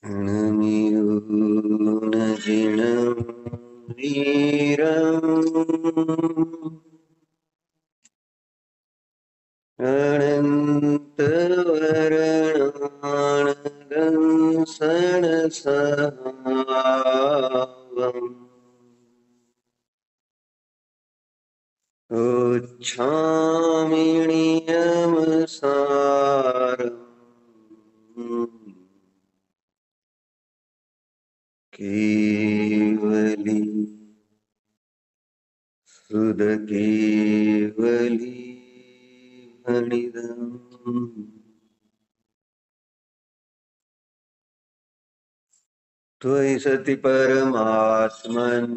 णमियून जिणं वीरम् अनन्तवर्णानदंसनसहावम् उच्छामि नियमसारम् केवली सुधकेवली फणिदम् त्वयि सति परमात्मन्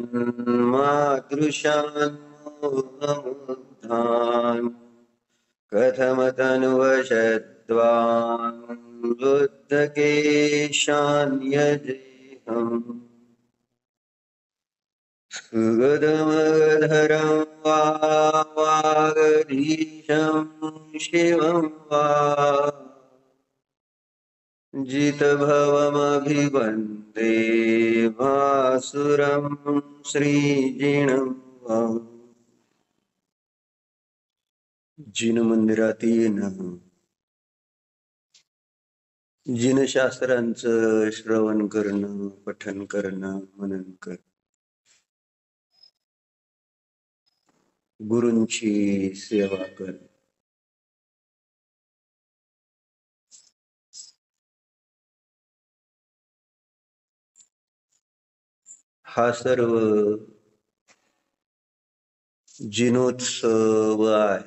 मादृशान्मोहमुद्धान् कथमतनुवशद्वान् बुद्धकेशान्यजेहम् सुगदमगधरं वा वागधीशं शिवं वा जितभवमभिवन्दे भासुरं श्रीजिनं वा जिन मंदिरात येणं, जिनशास्त्रांचं श्रवण करणं, पठन करणं, मनन करणं, गुरूंची सेवा करणं, हा सर्व जिनोत्सव आहे,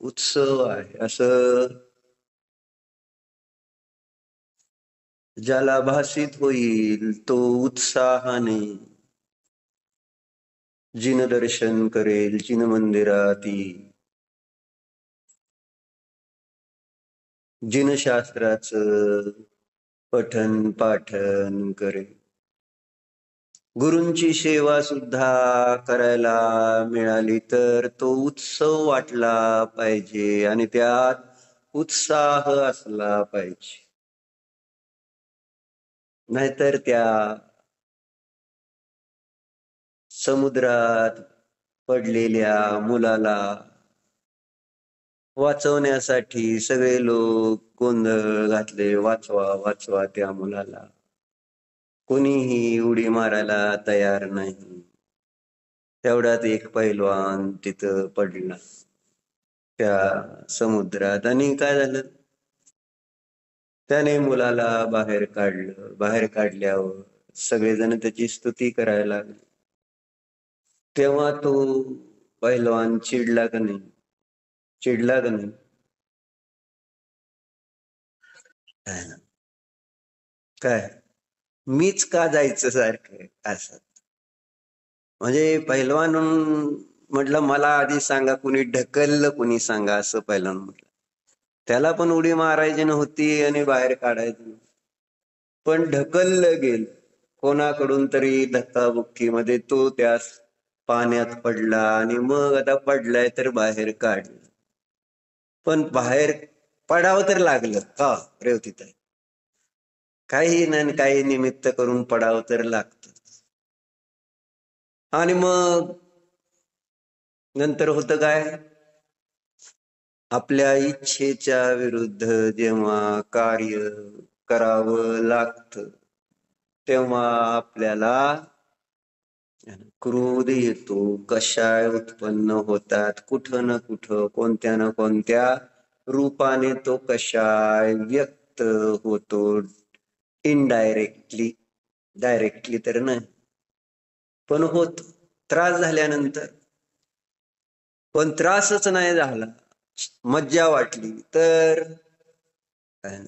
उत्सव आहे. असं ज्याला भासित होईल तो उत्साहाने जिन दर्शन करेल, जिन मंदिरात येईल, जिनशास्त्राचं पठन पाठन करेल. गुरूंची सेवा सुद्धा करायला मिळाली तर तो उत्सव वाटला पाहिजे आणि त्यात उत्साह असला पाहिजे. नाहीतर त्या समुद्रात पडलेल्या मुलाला वाचवण्यासाठी सगळे लोक गोंधळ घातले, वाचवा वाचवा त्या मुलाला. कोणीही उडी मारायला तयार नाही. तेवढ्यात एक पैलवान तिथं पडला त्या समुद्रात आणि काय झालं, त्याने मुलाला बाहेर काढलं. बाहेर काढल्यावर सगळेजण त्याची स्तुती करायला लागले. तेव्हा तो पैलवान चिडला का नाही? चिडला का नाही? काय मीच का जायचं सारखं असं? म्हणजे पैलवान म्हटलं मला आधी सांगा, कुणी ढकललं कुणी सांगा, असं पैलवान म्हटलं. त्याला पण उडी मारायची नव्हती आणि बाहेर काढायची नव्हती, पण ढकललं गेलं कोणाकडून तरी धक्काबुक्कीमध्ये. तो त्या पाण्यात पडला आणि मग आता पडलाय तर बाहेर काढलं. पण बाहेर पडावं तर लागलं का रेवतीताई? काही नाही, काही निमित्त करून पडावं तर लागत. आणि मग नंतर होतं काय, आपल्या इच्छेच्या विरुद्ध जेव्हा कार्य करावं लागतं तेव्हा आपल्याला क्रोध येतो. कषाय उत्पन्न होतात कुठं ना कुठं, कोणत्या ना कोणत्या रूपाने तो कषाय व्यक्त होतो. इनडायरेक्टली, डायरेक्टली तर नाही पण होत. त्रास झाल्यानंतर पण त्रासच नाही झाला, मज्जा वाटली, तर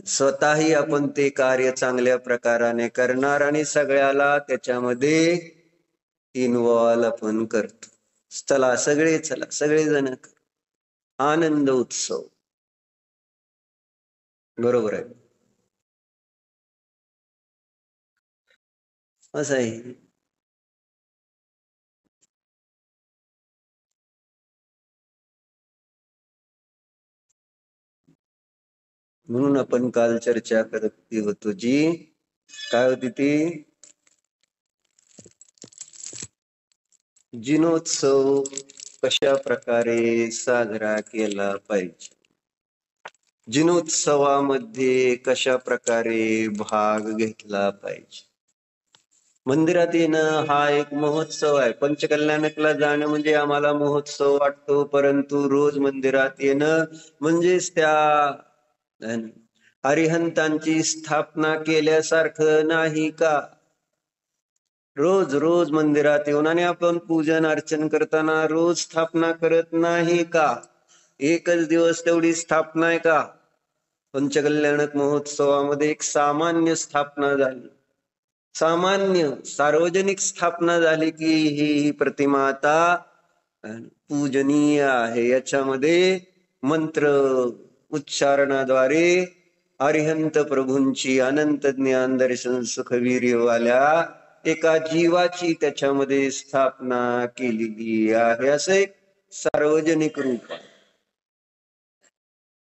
स्वतःही आपण ते कार्य चांगल्या प्रकाराने करणार आणि सगळ्याला त्याच्यामध्ये इन्व्हॉल्व आपण करतो. चला सगळे, चला सगळेजण, आनंद उत्सव. बरोबर आहे, असं आहे. म्हणून आपण काल चर्चा करत होतो जी काय होती ती? जिनोत्सव कशा प्रकारे साजरा केला पाहिजे, जिनोत्सवामध्ये कशा प्रकारे भाग घेतला पाहिजे. मंदिरात येणं हा एक महोत्सव आहे. पंचकल्याणकला जाणं म्हणजे आम्हाला महोत्सव वाटतो, परंतु रोज मंदिरात येणं म्हणजेच त्या अरिहंतांची स्थापना केल्यासारखं नाही का? रोज रोज मंदिरात येऊन आणि आपण पूजन अर्चन करताना रोज स्थापना करत नाही का? एकच दिवस तेवढी स्थापना आहे का? पंचकल्याणक महोत्सवामध्ये एक सामान्य स्थापना झाली, सामान्य सार्वजनिक स्थापना झाली की ही प्रतिमा आता पूजनीय आहे. याच्यामध्ये मंत्र उच्चारणाद्वारे अरिहंत प्रभूंची अनंत ज्ञान दर्शन सुखवीर्यवाल्या एका जीवाची त्याच्यामध्ये स्थापना केलेली आहे. असं एक सार्वजनिक रूप आहे.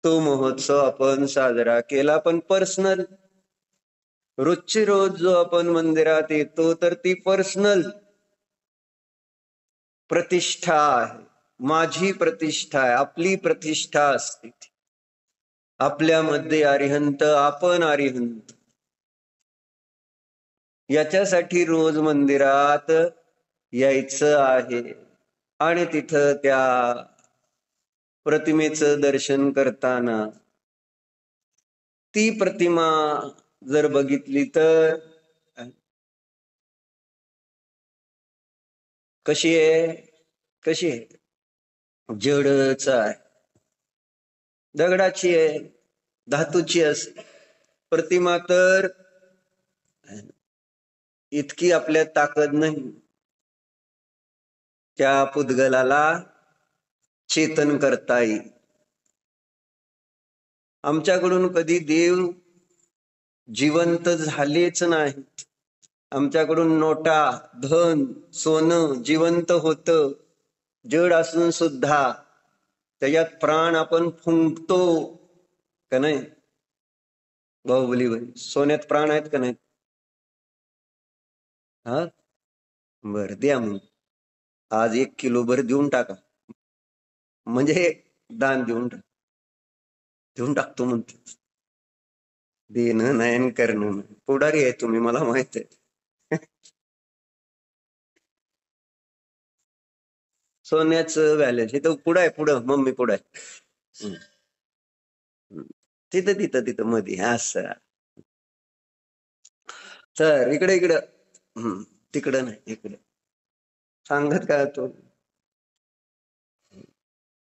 तो महोत्सव आपण साजरा केला, पण पर्सनल. रोजची रोज जो आपण मंदिरात येतो तर ती पर्सनल प्रतिष्ठा आहे, माझी प्रतिष्ठा आहे, आपली प्रतिष्ठा असते. आपल्यामध्ये अरिहंत, आपण अरिहंत. याच्यासाठी रोज मंदिरात यायचं आहे आणि तिथं त्या प्रतिमेचं दर्शन करताना ती प्रतिमा जर बघितली तर कशी आहे? कशी आहे? जडच आहे, दगडाची आहे, धातूची असते. प्रतिमा तर इतकी आपल्यात ताकद नाही त्या पुद्गलाला चेतन करता येईल. आमच्याकडून कधी देव जिवंत झालेच नाही. आमच्याकडून नोटा, धन, सोनं जिवंत होत, जड असून सुद्धा त्याच्यात प्राण आपण फुंकतो का नाही? बाहुबली भाई, सोन्यात प्राण आहेत का नाही? हा, बर द्या मग आज 1 किलो भर देऊन टाका, म्हणजे दान देऊन टाकतो म्हणते. देणं नाही करणं नाही. पुढारी आहे तुम्ही, मला माहित आहे. सोन्याचं व्हॅल्यूच इथं पुढं आहे, पुढं मम्मी पुढं आहे. तिथं तिथं तिथं मध्ये असं. तर इकडे इकडं तिकडं नाही, इकडे सांगत काय तो,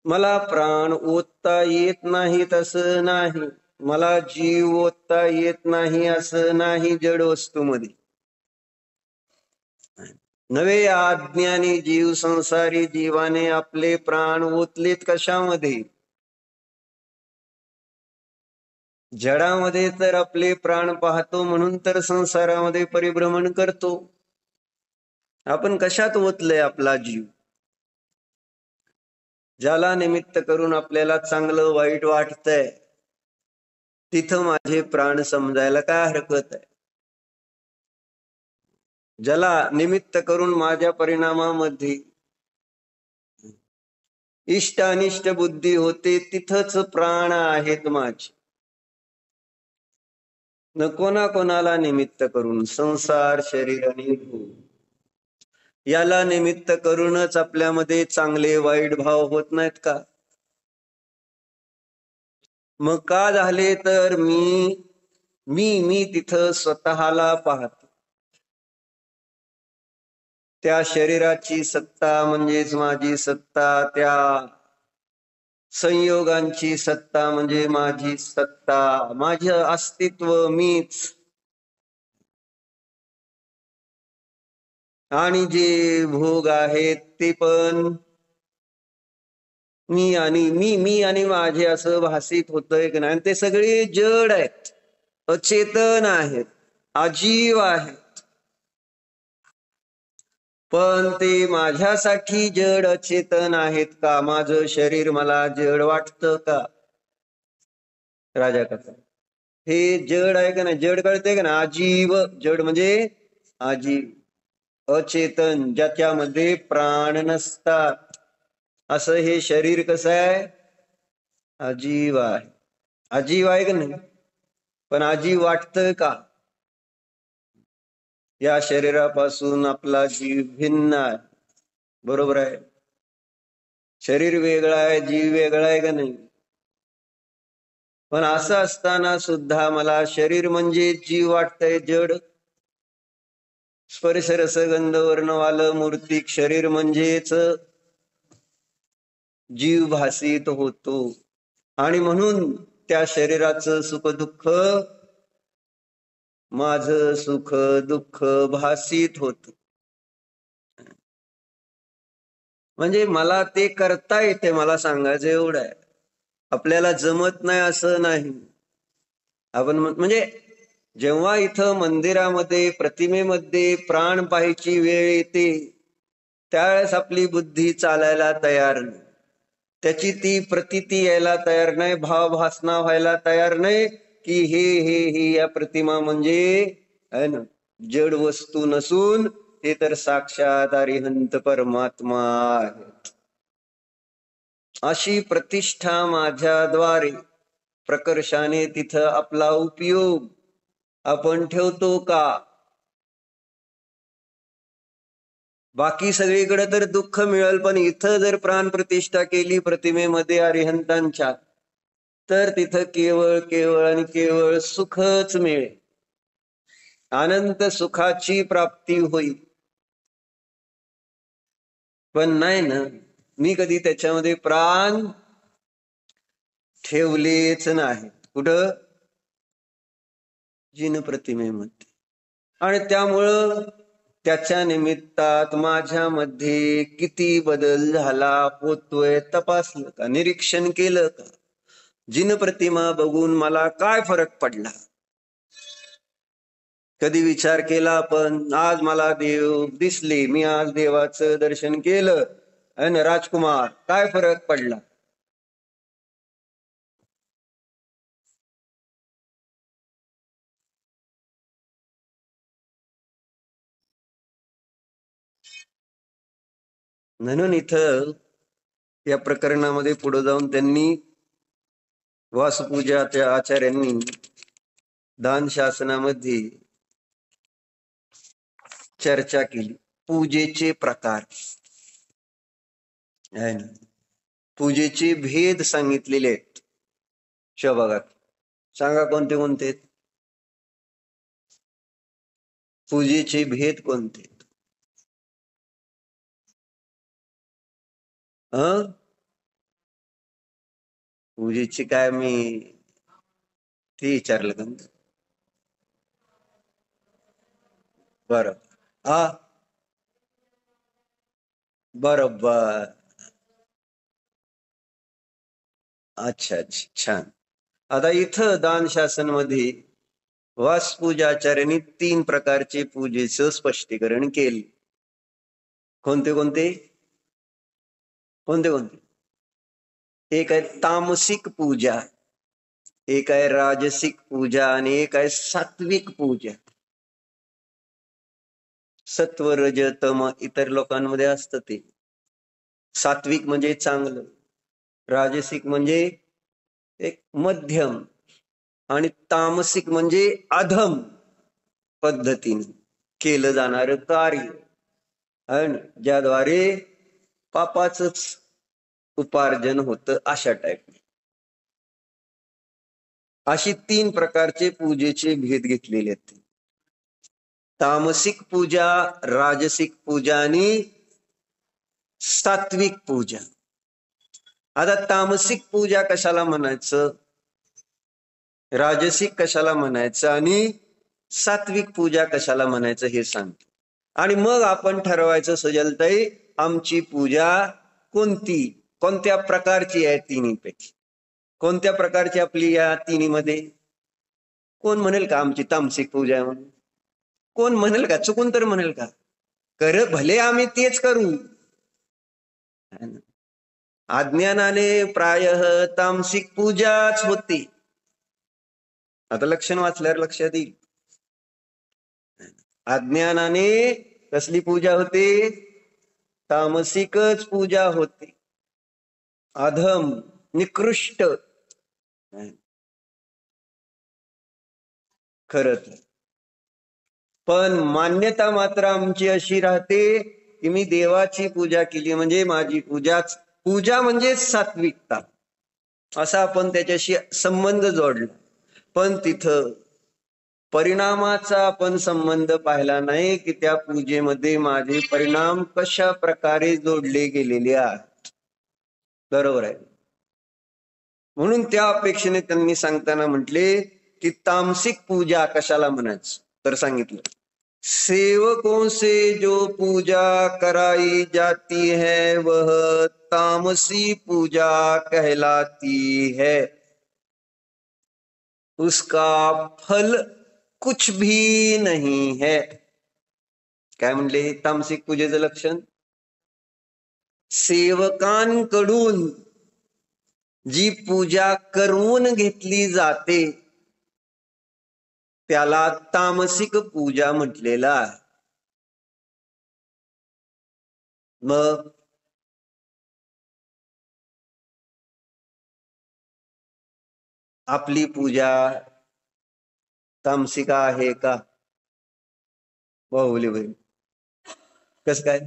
मला प्राण ओतता येत नाहीत असं नाही, मला जीव ओतता येत नाही असं नाही. जड वस्तूमध्ये नवे अज्ञानी जीव, संसारी जीवाने आपले प्राण ओतलेत कशामध्ये? जडामध्ये तर आपले प्राण पाहतो म्हणून तर संसारामध्ये परिभ्रमण करतो. आपण कशात ओतलंय आपला जीव? ज्याला निमित्त करून आपल्याला चांगलं वाईट वाटतंय तिथं माझे प्राण समजायला काय हरकत आहे? ज्याला निमित्त करून माझ्या परिणामामध्ये इष्ट अनिष्ट बुद्धी होते तिथंच प्राण आहेत माझे. न कोणाला निमित्त करून संसार, शरीर आणि भूत याला निमित्त करूनच आपल्यामध्ये चांगले वाईट भाव होत नाहीत का? मग का झाले तर मी तिथं स्वतःला पाहतो. त्या शरीराची सत्ता म्हणजेच माझी सत्ता, त्या संयोगांची सत्ता म्हणजे माझी सत्ता, माझं अस्तित्व मीच. आणि जे भोग आहेत ते पण मी आणि माझे असं भासित होतंय की नाही. ते सगळे जड आहेत, अचेतन आहेत, अजीव आहेत. पण ते माझ्यासाठी जड अचेतन आहेत का? माझं शरीर मला जड वाटतं का? राजा कथा हे जड आहे का नाही? जड कळते का ना? आजीव जड म्हणजे आजीव, अचेतन, ज्याच्यामध्ये प्राण नसतात, असं हे शरीर कसं आहे? आजीव आहे. आजीव आहे का नाही? पण आजीव वाटतं का? या शरीरापासून आपला जीव भिन्न आहे, बरोबर आहे? शरीर वेगळं आहे, जीव वेगळा आहे का नाही? पण असं असताना सुद्धा मला शरीर म्हणजे जीव वाटतंय, जड. स्पर्श रस गंध वर्ण वालं मूर्तिक शरीर म्हणजेच जीव भासित होतो. आणि म्हणून त्या शरीराचं सुख दुःख, माझं सुख दुःख भासित होत. म्हणजे मला ते करता येते, मला सांगायचं एवढं आहे. आपल्याला जमत नाही असं नाही. आपण म्हणजे जेव्हा इथं मंदिरामध्ये प्रतिमेमध्ये प्राण पाहायची वेळ येते, त्यावेळेस आपली बुद्धी चालायला तयार नाही, त्याची ती प्रतीती यायला तयार नाही, भावभासना व्हायला तयार नाही की हे या प्रतिमा म्हणजे आहे ना जड वस्तू नसून ते तर साक्षात अरिहंत परमात्मा आहेत. अशी प्रतिष्ठा माझ्याद्वारे प्रकर्षाने तिथं आपला उपयोग आपण ठेवतो का? बाकी सगळीकडे तर दुःख मिळेल, पण इथं जर प्राण प्रतिष्ठा केली प्रतिमेमध्ये अरिहंतांच्या, तर तिथं केवळ केवळ आणि केवळ सुखच मिळेल, अनंत सुखाची प्राप्ती होईल. पण नाही ना, मी कधी त्याच्यामध्ये प्राण ठेवलेच नाही. कुठं? जिन प्रतिमेमध्ये. आणि त्यामुळं त्याच्या निमित्तात माझ्यामध्ये किती बदल झाला होतोय तपासलं का? निरीक्षण केलं का? जिन प्रतिमा बघून मला काय फरक पडला? कधी विचार केला आपण? आज मला देव दिसले, मी आज देवाचं दर्शन केलं आणि राजकुमार, काय फरक पडला? म्हणून इथं या प्रकरणामध्ये पुढे जाऊन त्यांनी वासपूजाच्या आचार्यांनी दान शासनामध्ये चर्चा केली, पूजेचे प्रकार आहे ना, पूजेचे भेद सांगितलेले आहेत. बघा, सांगा कोणते कोणते पूजेचे भेद कोणते? पूजेची काय मी ते विचारलं का? बरं, हा बरोबर. अच्छा अच्छा, छान. आता इथं दान शासन मध्ये वासपूजाचार्यांनी 3 प्रकारचे पूजेचं स्पष्टीकरण केले. कोणते कोणते? कोणते कोणते? एक आहे तामसिक पूजा, एक आहे राजसिक पूजा आणि एक आहे सात्विक पूजा. सत्व रज तम इतर लोकांमध्ये असतं ते. सात्विक म्हणजे चांगलं, राजसिक म्हणजे एक मध्यम, आणि तामसिक म्हणजे अधम पद्धतीने केलं जाणारं कार्य, आणि ज्याद्वारे पापाचंच उपार्जन होतं, अशा टाईप. अशी 3 प्रकारचे पूजेचे भेद घेतलेले आहेत. तामसिक पूजा, राजसिक पूजा आणि सात्विक पूजा. आता तामसिक पूजा कशाला म्हणायचं, राजसिक कशाला म्हणायचं आणि सात्विक पूजा कशाला म्हणायचं हे सांगतो. आणि मग आपण ठरवायचं सजलताई, आमची पूजा कोणती, कोणत्या प्रकारची आहे तिन्हीपैकी, कोणत्या प्रकारची आपली या तिन्हीमध्ये? कोण म्हणेल का आमची तामसिक पूजा आहे म्हणून? कोण म्हणेल का? चुकून तर म्हणेल का? कर भले आम्ही तेच करू. अज्ञानाने प्रायः तामसिक पूजाच होती. आता लक्षण वाचल्यावर लक्षात येईल. अज्ञानाने कसली पूजा होते? तामसिकच पूजा होते, अधम निकृष्ट. खरंच पण मान्यता मात्र आमची अशी राहते की मी देवाची पूजा केली म्हणजे माझी पूजा म्हणजे सात्विकता, असा आपण त्याच्याशी संबंध जोडला. पण तिथं परिणामाचा आपण संबंध पाहिला नाही की त्या पूजेमध्ये माझे परिणाम कशा प्रकारे जोडले गेलेले आहेत. बरोबर आहे. म्हणून त्या अपेक्षेने त्यांनी सांगताना म्हटले की तामसिक पूजा कशाला म्हणायचं, तर सांगितलं सेवकों से जो पूजा कराई जाती है वह तामसी पूजा कहलाती है, उसका फल कुछ भी नहीं है. काय म्हणले तामसिक पूजेचं लक्षण? सेवकांकडून जी पूजा करून घेतली जाते त्याला तामसिक पूजा म्हटलेलं आहे. मग आपली पूजा तामसिक आहे का? बाहुली बहीण कस काय?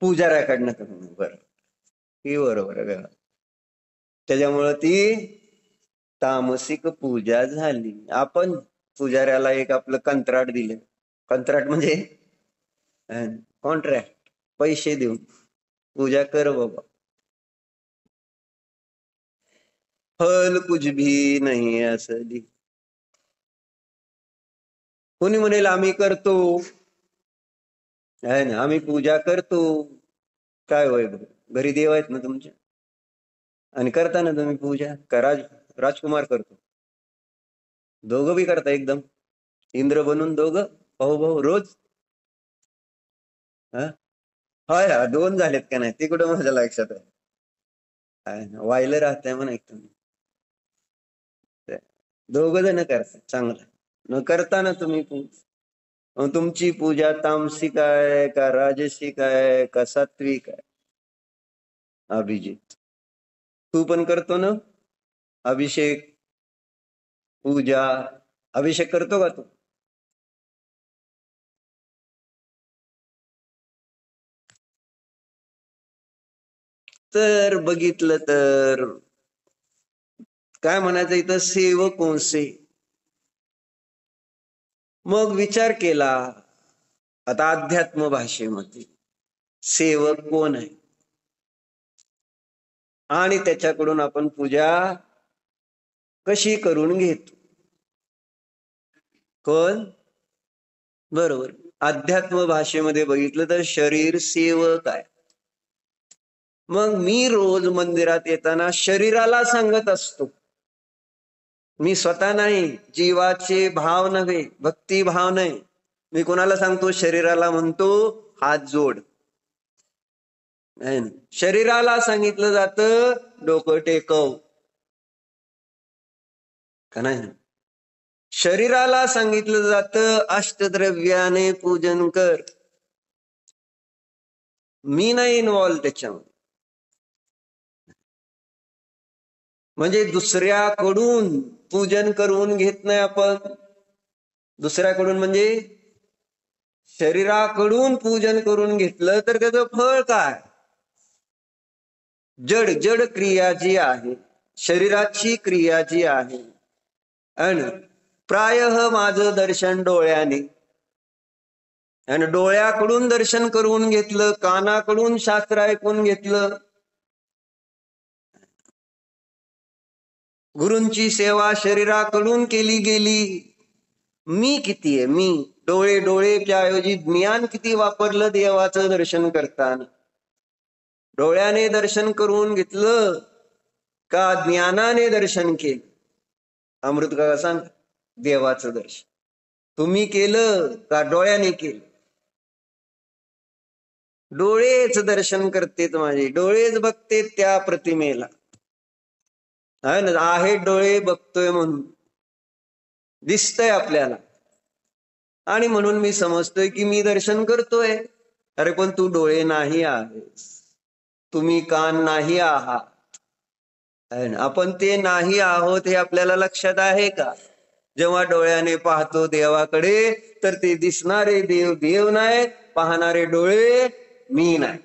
पुजाऱ्याकडनं करून. बरोबर, ही बरोबर आहे. त्याच्यामुळं ती तामसिक पूजा झाली. आपण पुजाऱ्याला एक आपलं कंत्राट दिले, कंत्राट म्हणजे कॉन्ट्रॅक्ट, पैसे देऊन पूजा कर बाबा, फल कुछ भी नाही असं. कोणी म्हणेल आम्ही करतो, आहे ना, आम्ही पूजा करतो. काय होय, घरी देव आहेत ना तुमच्या, आणि करता ना तुम्ही पूजा का? राजकुमार करतो, दोघं बी करता एकदम इंद्र बनून दोघं भाऊ भाऊ रोज. हाय हा, दोन झालेत का नाही ते कुठं माझ्या लक्षात आहे. वायलं राहतंय म्हणा एक तुम्ही, दोघ जण करता चांगलं. न करताना तुम्ही तुमची पूजा तामसिक आहे का राजसिक आहे का सात्विक आहे? अभिजित तू पण करतो ना अभिषेक पूजा? अभिषेक करतो का तू? तर बघितलं तर काय म्हणायचं इथं, सेवकों से. मग विचार केला आता अध्यात्म भाषेमध्ये सेवक कोण आहे आणि त्याच्याकडून आपण पूजा कशी करून घेतो? कोण? बरोबर, अध्यात्म भाषेमध्ये बघितलं तर शरीर सेवक आहे. मग मी रोज मंदिरात येताना शरीराला सांगत असतो, मी स्वतः नाही, जीवाचे भाव नव्हे, भक्ती भाव नाही. मी कोणाला सांगतो? शरीराला म्हणतो हात जोड. शरीराला सांगितलं जातं डोकं टेकव का नाही? शरीराला सांगितलं जातं अष्टद्रव्याने पूजन कर. मी नाही इन्व्हॉल्व त्याच्यामध्ये. म्हणजे दुसऱ्याकडून पूजन करून घेत नाही आपण. दुसऱ्याकडून म्हणजे शरीराकडून पूजन करून घेतलं तर त्याचं फळ काय? जड जड क्रिया जी आहे, शरीराची क्रिया जी आहे, आणि प्रायः माझं दर्शन डोळ्याने, आणि डोळ्याकडून दर्शन करून घेतलं, कानाकडून शास्त्र ऐकून घेतलं, गुरूंची सेवा शरीराकडून केली गेली. मी किती आहे? मी डोळेच्या ऐवजी ज्ञान किती वापरलं देवाचं दर्शन करताना? डोळ्याने दर्शन करून घेतलं का ज्ञानाने दर्शन केलं? अमृत काका सांग, देवाचं दर्शन तुम्ही केलं का डोळ्याने केलं? डोळेच दर्शन करतेत माझे, डोळेच बघतेत त्या प्रतिमेला. आहे डोळे बघतोय म्हणून दिसतंय आपल्याला, आणि म्हणून मी समजतोय की मी दर्शन करतोय. अरे पण तू डोळे नाही आहेस, तुम्ही कान नाही आहात. आपण ते नाही आहोत हे आपल्याला लक्षात आहे का? जेव्हा डोळ्याने पाहतो देवाकडे तर ते दिसणारे देव देव नाही, पाहणारे डोळे मी नाही.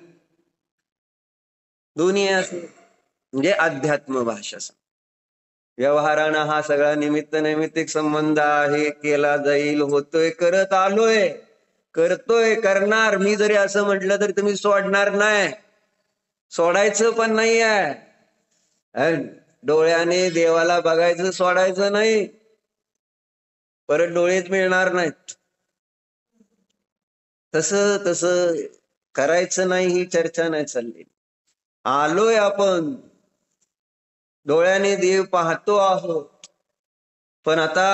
दोन्ही असे म्हणजे अध्यात्म भाषा. व्यवहारानं हा सगळा निमित्त नैमित्तिक संबंध आहे, केला जाईल, होतोय, करत आलोय, करतोय, करणार. मी जरी असं म्हटलं तरी तुम्ही सोडणार नाही, सोडायचं पण नाही आहे. डोळ्याने देवाला बघायचं सोडायचं नाही, परत डोळेच मिळणार नाहीत. तसं करायचं नाही, ही चर्चा नाही चालली. आलोय आपण, डोळ्याने देव पाहतो आहोत, पण आता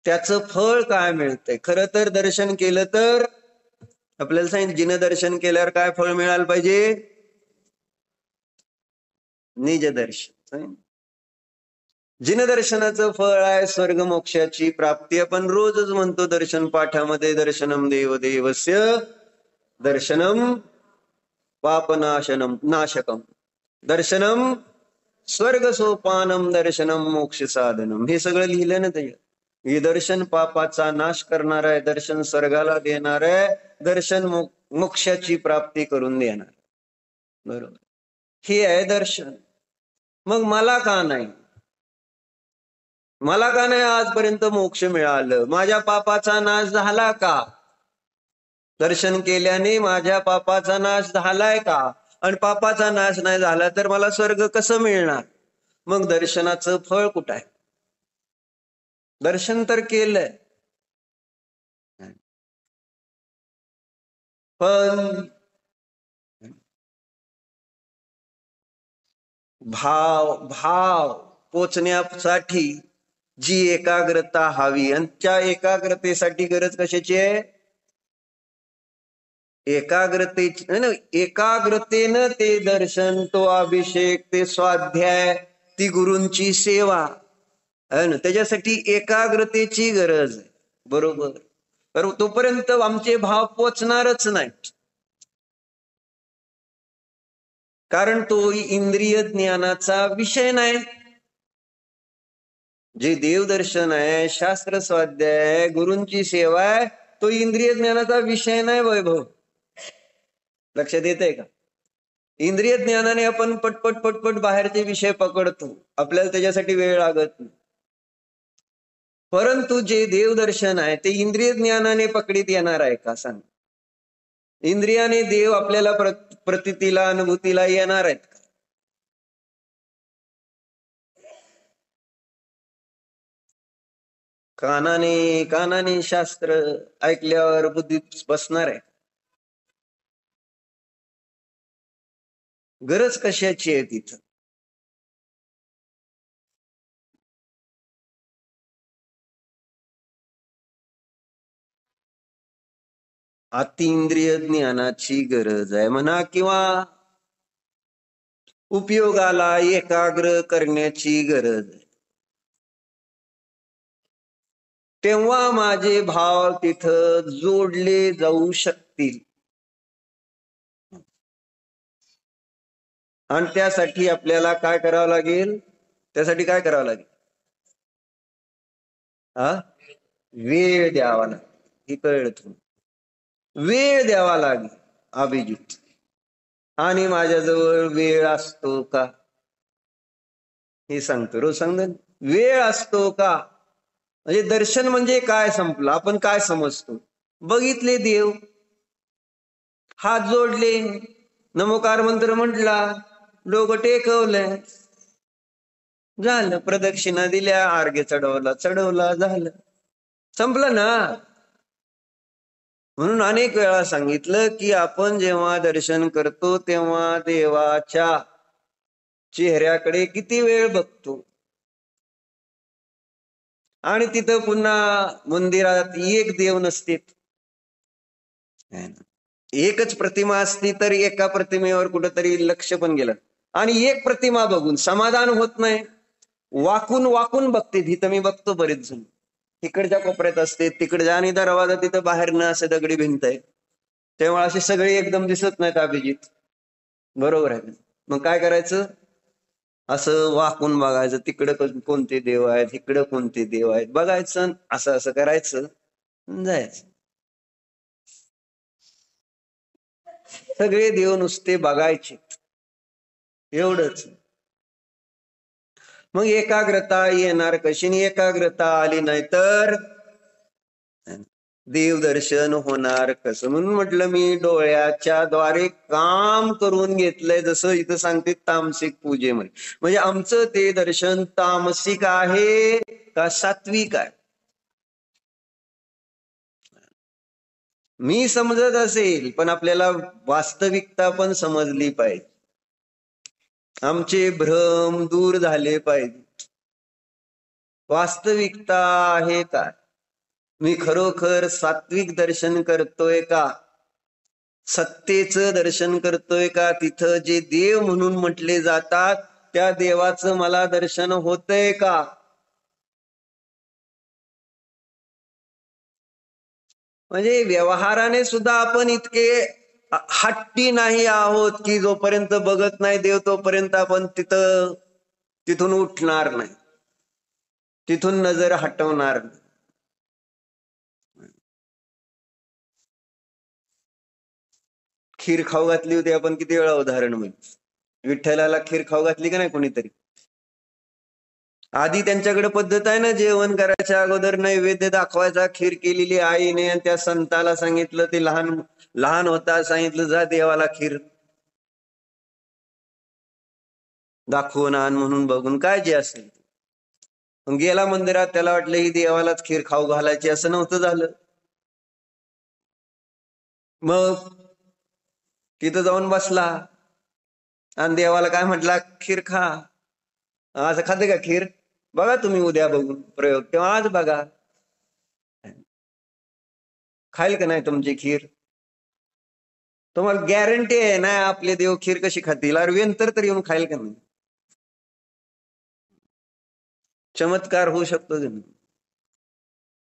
त्याचं फळ काय मिळतंय? खरं तर दर्शन केलं तर आपल्याला सांगितलं, जिन दर्शन केल्यावर काय फळ मिळालं पाहिजे? निज दर्शन. जिन दर्शनाचं फळ आहे स्वर्ग मोक्षाची प्राप्ती. आपण रोजच म्हणतो दर्शन पाठामध्ये, दर्शनम देव देवस्य दर्शनम पापनाशनम नाशकम, दर्शनम स्वर्ग सोपानम, दर्शनम मोक्ष साधनम. हे सगळं लिहिलं ना त्याच्यात. हे दर्शन पापाचा नाश करणार आहे, दर्शन स्वर्गाला देणार आहे, दर्शन मोक्षाची प्राप्ती करून देणार. बरोबर, हे आहे दर्शन. मग मला का नाही आजपर्यंत मोक्ष मिळालं? माझ्या पापाचा नाश झाला का? दर्शन केल्याने माझ्या पापाचा नाश झालाय का? आणि पापाचा नाश नाही झाला तर मला स्वर्ग कसं मिळणार? मग दर्शनाचं फळ कुठं आहे? दर्शन तर केलंय, पण भाव पोचण्यासाठी जी एकाग्रता हवी, आणि त्या एकाग्रतेसाठी गरज कशाची आहे? एकाग्रतेनं ते दर्शन, तो अभिषेक, ते स्वाध्याय, ती गुरूंची सेवा आहे ना, त्याच्यासाठी एकाग्रतेची गरज आहे. बरोबर, तर तोपर्यंत आमचे भाव पोचणारच नाही, कारण तो इंद्रिय ज्ञानाचा विषय नाही. जे देवदर्शन आहे, शास्त्र स्वाध्याय आहे, गुरूंची सेवा आहे, तो इंद्रिय ज्ञानाचा विषय नाही. वैभव लक्षात येतंय का? इंद्रिय ज्ञानाने आपण पटपट बाहेरचे विषय पकडतो, आपल्याला त्याच्यासाठी वेळ लागत नाही. परंतु जे देवदर्शन आहे ते इंद्रिय ज्ञानाने पकडीत येणार आहे का? सांग. इंद्रियाने देव आपल्याला प्रतीतीला, अनुभूतीला येणार आहेत का? कानाने शास्त्र ऐकल्यावर बुद्धीत बसणार आहे? गरज कशाची आहे तिथं? अतिंद्रिय ज्ञानाची गरज आहे म्हणा, किंवा उपयोगाला एकाग्र करण्याची गरज आहे. तेव्हा माझे भाव तिथं जोडले जाऊ शकतील. आणि त्यासाठी आपल्याला काय करावं लागेल? वेळ द्यावा लागेल. ही कळलं तुम्ही? वेळ द्यावा लागेल अभिजित. आणि माझ्याजवळ वेळ असतो का? हे सांगतो, रोज सांगतो, वेळ असतो का? म्हणजे दर्शन म्हणजे काय संपलं? आपण काय समजतो? बघितले देव, हात जोडले, नमोकार मंत्र म्हटला, डोकं टेकवलं, झालं. प्रदक्षिणा दिल्या, अर्घ्य चढवला, झालं, संपलं ना. म्हणून अनेक वेळा सांगितलं की आपण जेव्हा दर्शन करतो तेव्हा देवाच्या चेहऱ्याकडे किती वेळ बघतो. आणि तिथं पुन्हा मंदिरात एक देव नसते, एकच प्रतिमा असती तर एका प्रतिमेवर कुठंतरी लक्ष पण गेलं. आणि एक प्रतिमा बघून समाधान होत नाही, वाकून वाकून बघते. तिथं मी बघतो बरेच जण इकडच्या कोपऱ्यात असते, तिकडच्या, आणि दरवाजा तिथं बाहेरनं असं दगडी भिंत आहे, तेव्हा असे सगळे एकदम दिसत नाहीत अभिजित. बरोबर आहे. मग काय करायचं, असं वाकून बघायचं, तिकडं कोणते देव आहेत, इकडं कोणते देव आहेत बघायचं, असं असं करायचं, जायचं. सगळे देव नुसते बघायचे, एवढंच. मग एकाग्रता येणार कशी? एकाग्रता आली नाही तर देवदर्शन होणार कसं? म्हणून म्हटलं मी डोळ्याच्या द्वारे काम करून घेतलंय. जसं इथं सांगते तामसिक पूजेमध्ये, म्हणजे आमचं ते दर्शन तामसिक आहे का सात्विक आहे? मी समजत असेल, पण आपल्याला वास्तविकता पण समजली पाहिजे. आमचे भ्रम दूर झाले पाहिजे. वास्तविकता आहे का? मी खरोखर सात्विक दर्शन करतोय का? सत्तेचं दर्शन करतोय का? तिथं जे देव म्हणून म्हटले जातात त्या देवाचं मला दर्शन होतंय का? म्हणजे व्यवहाराने सुद्धा आपण इतके हट्टी नाही आहोत की जोपर्यंत बघत नाही देव तोपर्यंत आपण तिथून उठणार नाही, तिथून नजर हटवणार नाही. खीर खाऊ घातली होती आपण किती वेळा उदाहरण म्हणजे, विठ्ठलाला खीर खाऊ घातली का नाही कोणीतरी? आधी त्यांच्याकडे पद्धत आहे ना, जेवण करायच्या अगोदर नैवेद्य दाखवायचा. खीर केलेली आईने, आणि त्या संताला सांगितलं, ते लहान लहान होता, सांगितलं जा देवाला खीर दाखवून आण म्हणून, बघून काय जे असेल. गेला मंदिरात, त्याला वाटलं ही देवालाच खीर खाऊ घालायची, असं नव्हतं झालं. मग तिथं जाऊन बसला आणि देवाला काय म्हटला, खीर खा. असं खाते का खीर? बघा तुम्ही उद्या बघून प्रयोग, तेव्हा आज बघा खाईल का नाही तुमची खीर. तुम्हाला गॅरंटी आहे ना आपले देव खीर कशी खातील? अरे वेंतर तर येऊन खाईल का नाही? चमत्कार होऊ शकतो.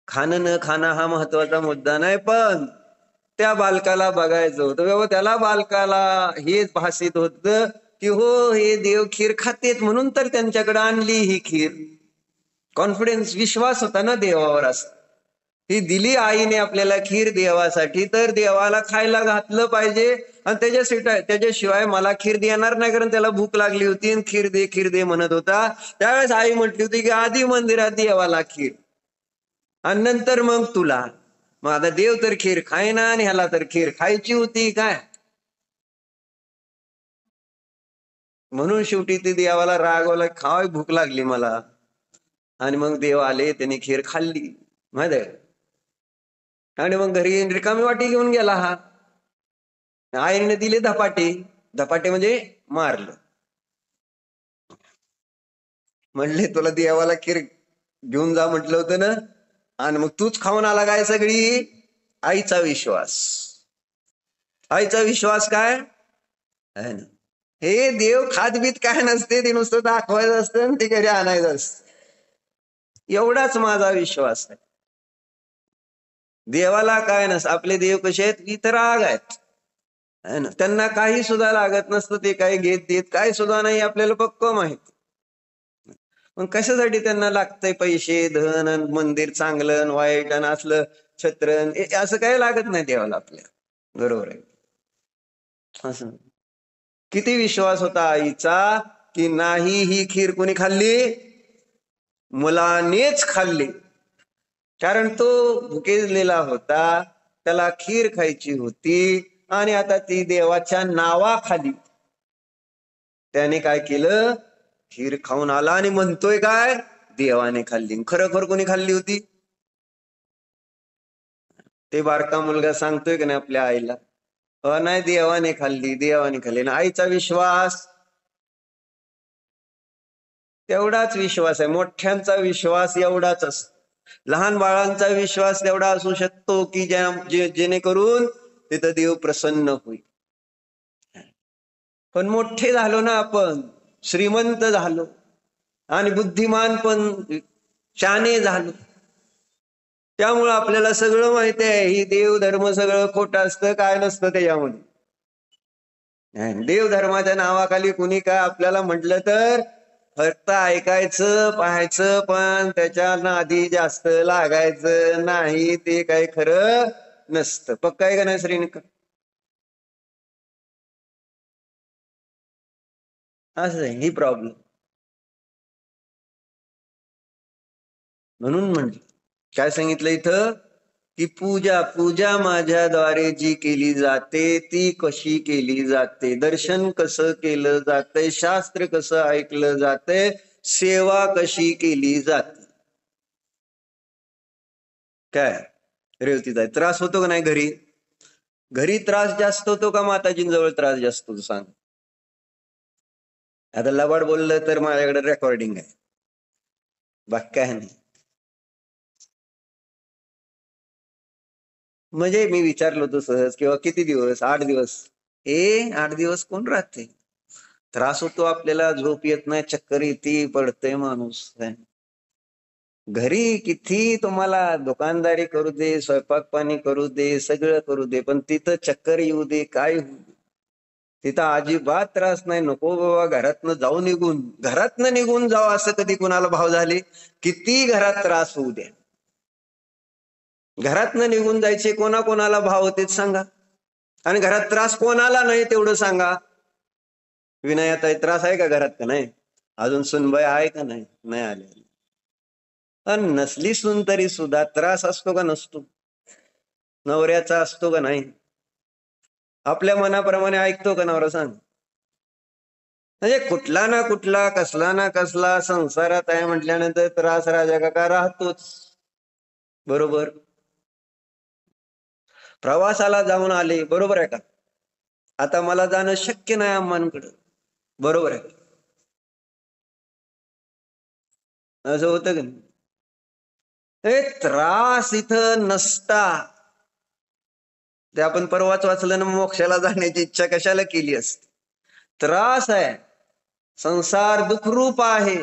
खाणं न खाणं हा महत्वाचा मुद्दा नाही, पण त्या बालकाला बघायचं होतं, त्याला बालकाला हेच भासित होत की हो हे देव खीर खातेत, म्हणून तर त्यांच्याकडे आणली ही खीर. कॉन्फिडन्स, विश्वास होता ना देवावर. असं ही दिली आईने आपल्याला खीर देवासाठी, तर देवाला खायला घातलं पाहिजे. आणि त्याच्याशिवाय मला खीर देणार नाही, कारण त्याला भूक लागली होती आणि खीर दे म्हणत होता. त्यावेळेस आई म्हटली होती की आधी मंदिरात देवाला खीर आणि नंतर मग तुला. मग आता देव तर खीर खायना आणि ह्याला तर खीर खायची होती काय? म्हणून शेवटी ते देवाला रागवला, खावाय भूक लागली मला. आणि मग देव आले, त्यांनी खीर खाल्ली माहित आहे. आणि मग घरी रिकामी वाटी घेऊन गेला हा. आईने दिले धपाटे. धपाटे म्हणजे मारलं. म्हणले तुला देवाला खीर घेऊन जा म्हटलं होतं ना, आणि मग तूच खाऊन आला काय? सगळी आईचा विश्वास. आईचा विश्वास काय आहे ना. हे देव खातबीत काय नसते, ते नुसतं दाखवायचं असतं आणि ते घरी आणायचं असतं. एवढाच माझा विश्वास आहे. देवाला काय नसतं. आपले देव कसे आहेत? वितराग आहेत है ना. त्यांना काही सुद्धा लागत नसतं, ते काही घेत देत काय सुद्धा नाही, आपल्याला पक्क माहित. मग कशासाठी त्यांना लागतंय पैसे, धन, मंदिर चांगलं वाईट आणि असलं छत्रण, असं काही लागत नाही देवाला आपल्या. बरोबर आहे. असं किती विश्वास होता आईचा की नाही ही खीर कोणी खाल्ली? मुलानेच खाल्ली. कारण तो भुकेजलेला होता, त्याला खीर खायची होती, आणि आता ती देवाच्या नावाखाली त्याने काय केलं? खीर खाऊन आला आणि म्हणतोय काय? देवाने खाल्ली. खरोखर कोणी खाल्ली होती? ते बारका मुलगा सांगतोय की नाही आपल्या आईला, नाही देवाने खाल्ली, देवाने खाल्ली. ना आईचा विश्वास तेवढाच विश्वास आहे. मोठ्यांचा विश्वास एवढाच असतो. लहान बाळांचा विश्वास तेवढा असू शकतो की जेणेकरून तिथं देव प्रसन्न होईल. पण मोठे झालो ना आपण, श्रीमंत झालो आणि बुद्धिमान पण शाने झालो, त्यामुळं आपल्याला सगळं माहिती आहे. ही देव धर्म सगळं खोटं असतं, काय नसतं त्याच्यामध्ये. देव धर्माच्या नावाखाली कुणी काय आपल्याला म्हटलं तर फक्त ऐकायचं पाहायचं, पण त्याच्या नादी जास्त लागायचं नाही. ते काही खरं नसतं. पक्का आहे का नाही श्रीनिका? असं आहे ही प्रॉब्लेम. म्हणून म्हटलं काय सांगितलं इथं की पूजा पूजा माझ्याद्वारे जी केली जाते ती कशी केली जाते, दर्शन कसं केलं जातंय, शास्त्र कसं ऐकलं जातंय, सेवा कशी केली जाते. काय रेवतीचा त्रास होतो का नाही घरी? घरी त्रास जास्त होतो का माताजींजवळ त्रास जास्त होतो सांग? आता लबाड बोललं तर माझ्याकडे रेकॉर्डिंग आहे, बाकी काय नाही. म्हणजे मी विचारलो होतो सहज, किंवा किती दिवस? 8 दिवस. 8 दिवस कोण राहते? त्रास होतो आपल्याला, झोप येत नाही, चक्कर येते, पडतंय माणूस. घरी किती तुम्हाला दुकानदारी करू दे, स्वयंपाक पाणी करू दे, सगळं करू दे, पण तिथं चक्कर येऊ दे, काय होऊ दे, तिथं अजिबात त्रास नाही. नको बाबा घरातनं जाऊ, घरातनं निघून जाऊ असं कधी कुणाला भाव झाले? किती घरात त्रास होऊ द्या, घरातनं निघून जायचे कोणाकोणाला भाव होते सांगा? आणि घरात त्रास कोणाला नाही तेवढं सांगा? विनयात त्रास आहे का घरात? का नाही? अजून सुनबाई आहे का नाही? नाही आले. पण नसली सून तरी सुद्धा त्रास असतो का नसतो? नवऱ्याचा असतो का नाही? आपल्या मनाप्रमाणे ऐकतो का नवरा सांग? म्हणजे कुठला ना कुठला, कसला ना कसला संसारात आहे म्हटल्यानंतर त्रास राजा काका राहतोच. बरोबर. प्रवासाला जाऊन आले, बरोबर आहे का? आता मला जाणं शक्य नाही अम्मांकडं, बरोबर आहे? असं होतं का? हे त्रास इथं नसता. ते आपण परवाच वाचलं ना, मोक्षाला जाण्याची इच्छा कशाला केली असते? त्रास आहे, संसार दुःखरूप आहे,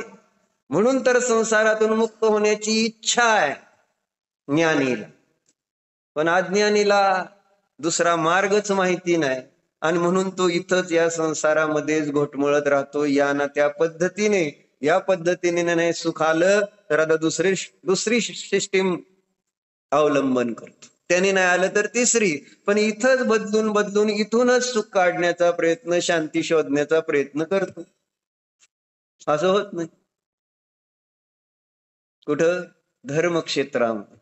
म्हणून तर संसारातून मुक्त होण्याची इच्छा आहे ज्ञानीला. पण अज्ञानीला दुसरा मार्गच माहिती नाही, आणि म्हणून तो इथंच या संसारामध्येच घोटमळत राहतो. या ना त्या पद्धतीने, या पद्धतीने नाही सुख आलं तर आता दुसरी सिस्टीम अवलंबन करतो, त्याने नाही आलं तर तिसरी. पण इथंच बदलून बदलून इथूनच सुख काढण्याचा प्रयत्न, शांती शोधण्याचा प्रयत्न करतो. असं होत नाही. कुठं? धर्मक्षेत्रामध्ये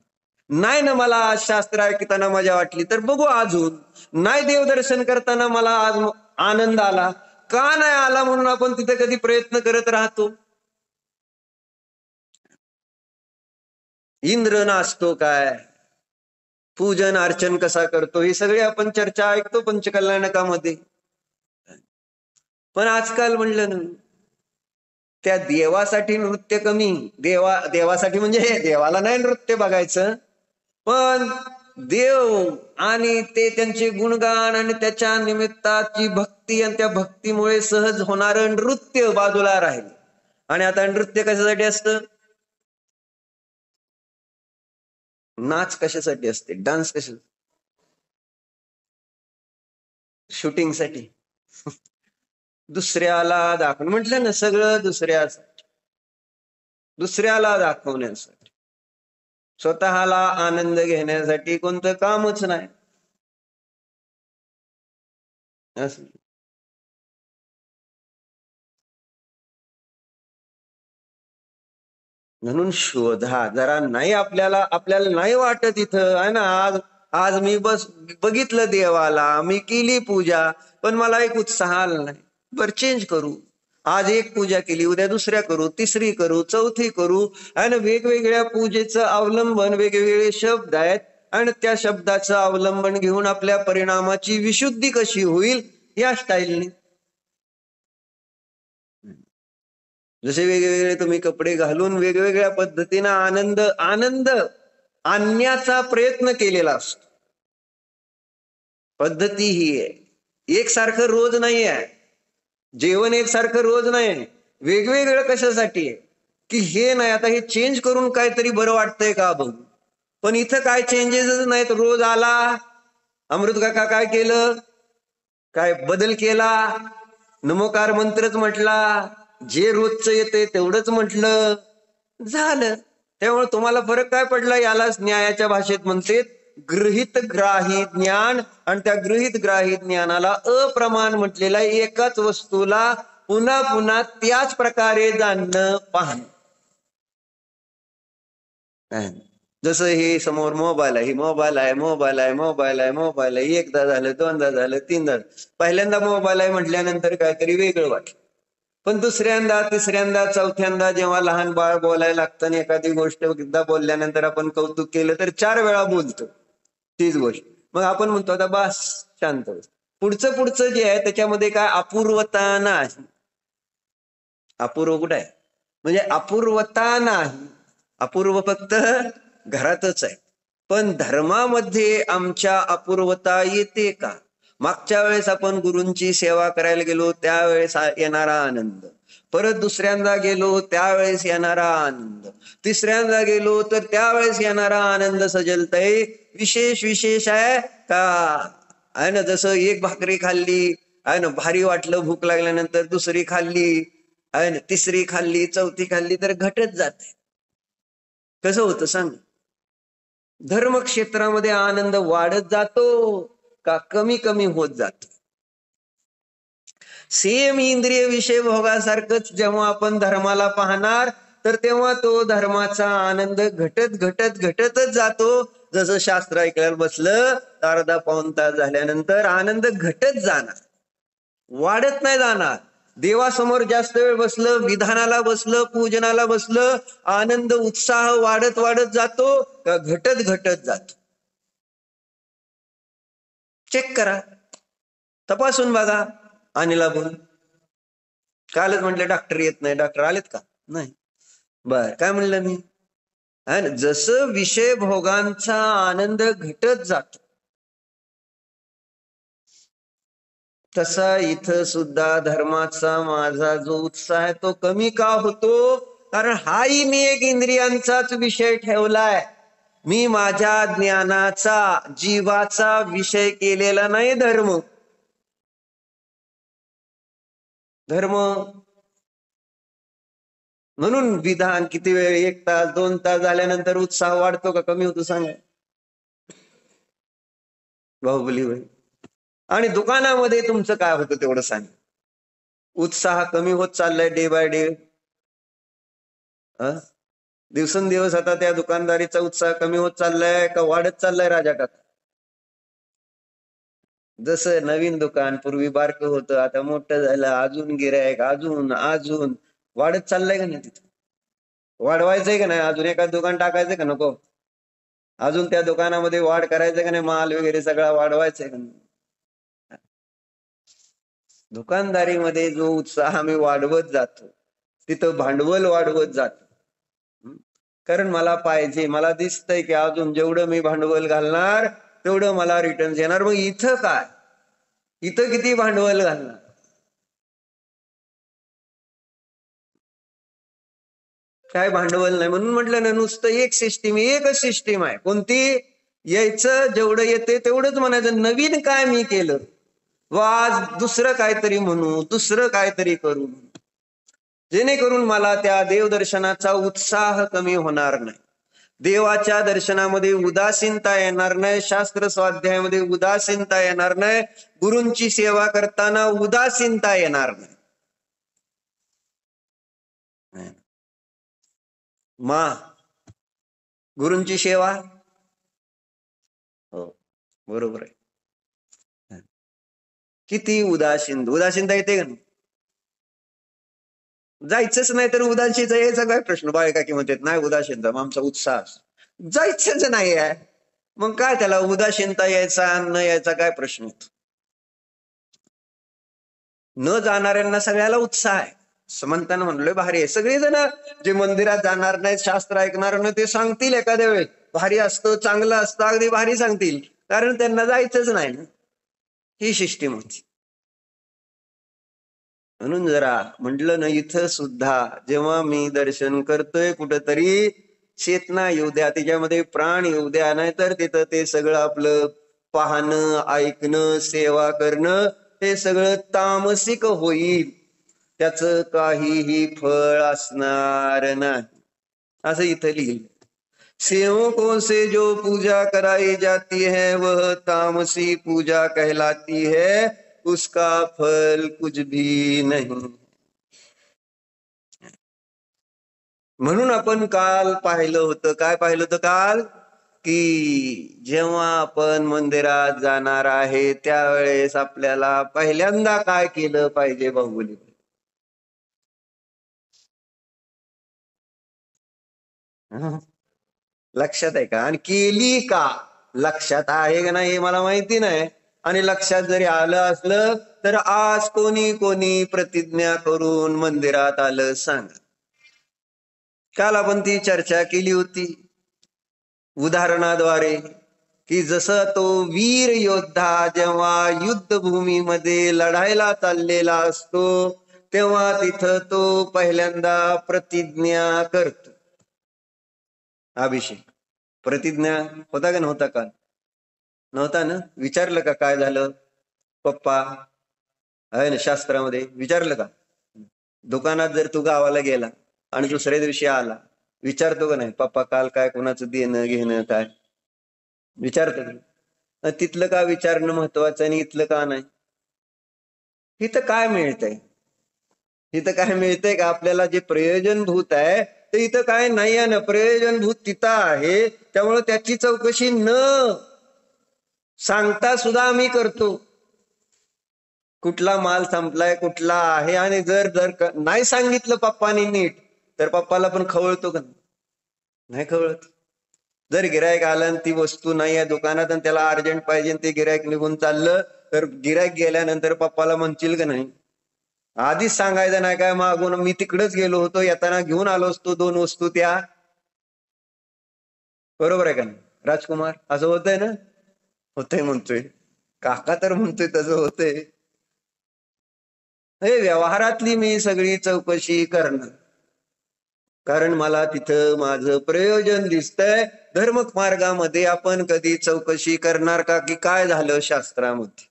नाही ना. मला आज शास्त्र ऐकताना मजा वाटली तर बघू अजून. नाही देवदर्शन करताना मला आज आनंद आला, का नाही आला म्हणून आपण तिथे कधी प्रयत्न करत राहतो. इंद्र नाचतो काय, पूजन अर्चन कसा करतो, हे सगळे आपण चर्चा ऐकतो पंचकल्याणकामध्ये. पण आजकाल म्हणलं ना, त्या देवासाठी नृत्य कमी. देवासाठी म्हणजे देवाला नाही नृत्य बघायचं, पण देव आणि ते त्यांचे गुणगान आणि त्याच्या निमित्ताची भक्ती आणि त्या भक्तीमुळे सहज होणारं नृत्य बाजूला राहील. आणि आता नृत्य कशासाठी असतं? नाच कशासाठी असते? डान्स कशासाठी? शूटिंगसाठी. दुसऱ्याला दाखवून म्हटलं ना, सगळं दुसऱ्याला दाखवण्यासाठी, स्वतःला आनंद घेण्यासाठी कोणतं कामच नाही. असं म्हणून शोधा जरा. नाही आपल्याला नाही वाटत इथं आहे ना, आज आज मी बघितलं देवाला, मी केली पूजा, पण मला एक उत्साह आला नाही. बर चेंज करू. आज एक पूजा केली, उद्या दुसऱ्या करू, तिसरी करू, चौथी करू. आणि वेगवेगळ्या पूजेचं अवलंबन वेगवेगळे शब्द आहेत, आणि त्या शब्दाचं अवलंबन घेऊन आपल्या परिणामाची विशुद्धी कशी होईल या स्टाईलने. जसे वेगवेगळे तुम्ही कपडे घालून वेगवेगळ्या पद्धतीने आनंद आणण्याचा प्रयत्न केलेला असतो. पद्धती ही आहे, एकसारखं रोज नाही आहे. जेवण एकसारखं रोज नाही, वेगवेगळं कशासाठी आहे की हे नाही आता हे चेंज करून काहीतरी बरं वाटतंय का बघू. पण इथं काय चेंजेसच नाहीत. रोज आला, अमृत काका काय केलं, काय बदल केला, नमोकार मंत्रच म्हटला, जे रोजचं येते तेवढंच म्हटलं, झालं. त्यामुळे तुम्हाला फरक काय पडला, यालाच न्यायाच्या भाषेत म्हणते गृहीत ग्राही ज्ञान. आणि त्या गृहीत ग्राही ज्ञानाला अप्रमाण म्हटलेला, एकाच वस्तूला पुन्हा पुन्हा त्याच प्रकारे जाणणं पाहणं. जसं हे समोर मोबाईल आहे, मोबाईल आहे, मोबाईल आहे, मोबाईल आहे, मोबाईल आहे, एकदा झालं, दोनदा झालं, तीनदा. पहिल्यांदा मोबाईल आहे म्हटल्यानंतर काहीतरी वेगळं वाटलं. पण दुसऱ्यांदा, तिसऱ्यांदा, चौथ्यांदा जेव्हा लहान बाळ बोलायला लागतं आणि एखादी गोष्ट एकदा बोलल्यानंतर आपण कौतुक केलं तर 4 वेळा बोलतो तीच गोष्ट. मग आपण म्हणतो आता बस शांत. पुढचं पुढचं जे आहे त्याच्यामध्ये काय अपूर्वता नाही. अपूर्व कुठं आहे, म्हणजे अपूर्वता नाही. अपूर्व फक्त घरातच आहे. पण धर्मामध्ये आमच्या अपूर्वता येते का? मागच्या वेळेस आपण गुरूंची सेवा करायला गेलो त्यावेळेस येणारा आनंद, परत दुसऱ्यांदा गेलो त्यावेळेस येणारा आनंद, तिसऱ्यांदा गेलो तर त्यावेळेस येणारा आनंद सजलतय विशेष विशेष आहे का? आहे ना, जसं एक भाकरी खाल्ली आहे ना, भारी वाटलं, भूक लागल्यानंतर दुसरी खाल्ली आहे ना, तिसरी खाल्ली, चौथी खाल्ली तर घटत जाते. कसं होतं सांग? धर्म क्षेत्रामध्ये आनंद वाढत जातो का कमी कमी होत जातो? सेम इंद्रिय विषय भोगासारखंच जेव्हा आपण धर्माला पाहणार तर तेव्हा तो धर्माचा आनंद घटत घटत घटतच जातो. जसं शास्त्र ऐकायला बसलं अर्धा पाऊण तास झाल्यानंतर आनंद घटत जाणार, वाढत नाही जाणार. देवासमोर जास्त वेळ बसलं, विधानाला बसलं, पूजनाला बसलं, आनंद उत्साह वाढत वाढत जातो का घटत घटत जातो? चेक करा, तपासून बघा. अनिला बोल, कालच म्हटलं डॉक्टर येत नाही, डॉक्टर आलेत का? नाही. बर, काय म्हणलं मी? जसं विषय भोगांचा आनंद घटत जातो तसा इथं सुद्धा धर्माचा माझा जो उत्साह आहे तो कमी का होतो? कारण हाही मी एक इंद्रियांचाच विषय ठेवलाय. मी माझ्या ज्ञानाचा, जीवाचा विषय केलेला नाही धर्म. धर्म म्हणून विधान किती वेळ, 1 तास 2 तास झाल्यानंतर उत्साह वाढतो का कमी होतो सांगा? बाहुबली होय. आणि दुकानामध्ये तुमचं काय होतं तेवढं सांग. उत्साह कमी होत चाललाय डे बाय डे. दिवसेंदिवस आता त्या दुकानदारीचा उत्साह कमी होत चाललाय का वाढत चाललाय राजा काका? जसं नवीन दुकान पूर्वी बारकं होतं आता मोठं झालं, अजून गिरायक, अजून अजून वाढत चाललंय का नाही? तिथं वाढवायचंय का नाही? अजून एखाद दुकान टाकायचंय का नको? अजून त्या दुकानामध्ये वाढ करायचं का नाही? माल वगैरे सगळा वाढवायचंय का नाही? दुकानदारीमध्ये जो उत्साह आम्ही वाढवत जातो तिथं भांडवल वाढवत जातो. कारण मला पाहिजे, मला दिसतंय की अजून जेवढं मी भांडवल घालणार तेवढं मला रिटर्न येणार. मग इथं काय, इथं किती भांडवल घालणार? काय भांडवल नाही. म्हणून म्हटलं ना, नुसतं एक सिस्टीम, एकच सिस्टीम आहे. कोणती? यायचं जेवढं येते तेवढंच म्हणायचं. नवीन काय मी केलं व आज दुसरं काहीतरी म्हणू, दुसरं काहीतरी करू, जेणेकरून मला त्या देवदर्शनाचा उत्साह कमी होणार नाही, देवाच्या दर्शनामध्ये उदासीनता येणार नाही, शास्त्र स्वाध्यायामध्ये उदासीनता येणार नाही, गुरूंची सेवा करताना उदासीनता येणार नाही. मा गुरूंची सेवा, हो बरोबर आहे. किती उदासीनता येते का? जायचंच नाही तर उदासीनता यायचा काय प्रश्न? बायका की म्हणतात नाही उदासीनता, मग आमचा उत्साह जायचंच नाही आहे. मग काय त्याला उदासीनता यायचा न यायचा काय प्रश्न होतो? न जाणाऱ्यांना सगळ्याला उत्साह आहे. समंतानं म्हणलोय भारी आहे. सगळेजण जे मंदिरात जाणार नाहीत, शास्त्र ऐकणार नाही, ते सांगतील एखाद्या वेळेस भारी असतं, चांगलं असतं, अगदी भारी सांगतील, कारण त्यांना जायचंच नाही ना. ही सिस्टीम होती. म्हणून जरा म्हटलं ना, इथं सुद्धा जेव्हा मी दर्शन करतोय कुठंतरी चेतना येऊ द्या, त्याच्यामध्ये प्राण येऊ द्या, नाहीतर तिथं ते सगळं आपलं पाहणं, ऐकणं, सेवा करणं हे सगळं तामसिक होईल, त्याच काहीही फळ असणार नाही, असं इथं लिहिलं. सेवकों से जो पूजा कराई जाती है वह तामसी पूजा कहलाती है, उसका फल कुछ भी नहीं. म्हणून आपण काल पाहिलं होतं, काय पाहिलं होतं काल, की जेव्हा आपण मंदिरात जाणार आहे त्यावेळेस आपल्याला पहिल्यांदा काय केलं पाहिजे बाहुबली? लक्षात आहे का? आणि केली का? लक्षात आहे का नाही हे मला माहिती नाही, आणि लक्षात जरी आलं असलं तर आज कोणी कोणी प्रतिज्ञा करून मंदिरात आलं सांग. काल आपण ती चर्चा केली होती उदाहरणाद्वारे, की जसं तो वीर योद्धा जेव्हा युद्धभूमीमध्ये लढायला चाललेला असतो तेव्हा तिथं तो पहिल्यांदा प्रतिज्ञा करतो. अभिषेक प्रतिज्ञा होता का नव्हता? काल नव्हता ना? विचारलं का काय झालं पप्पा? आहे ना शास्त्रामध्ये विचारलं का? दुकानात जर तू गावाला गेला आणि दुसऱ्या दिवशी आला, विचारतो का नाही पप्पा काल काय कोणाचं देणं घेणं काय? विचारतो का? तिथलं का विचारणं महत्वाचं आणि इथलं का नाही? इथं काय मिळतंय? इथं काय मिळतंय का? आपल्याला जे प्रयोजनभूत आहे ते इथं काय नाही आहे ना. प्रयोजनभूत तिथं आहे, त्यामुळे त्याची चौकशी न सांगता सुद्धा आम्ही करतो. कुठला माल संपलाय, कुठला आहे, आणि जर जर नाही सांगितलं पप्पानी नीट तर पप्पाला पण खवळतो का? नाही खवळत. जर गिरायक आलं आणि ती वस्तू नाही आहे दुकानात आणि त्याला अर्जंट पाहिजे ते गिरायक निघून चाललं, तर गिरायक गेल्यानंतर पप्पाला म्हणतील का नाही आधीच सांगायचं नाही काय मागून मी तिकडेच गेलो होतो, येताना घेऊन आलो असतो 2 वस्तू त्या? बरोबर आहे का नाही राजकुमार? असं होतंय ना? होतंय म्हणतोय काका, तर म्हणतोय तसं होतंय. हे व्यवहारातली मी सगळी चौकशी करणं, कारण मला तिथं माझं प्रयोजन दिसतंय. धर्म मार्गामध्ये आपण कधी चौकशी करणार का की काय झालं शास्त्रामध्ये?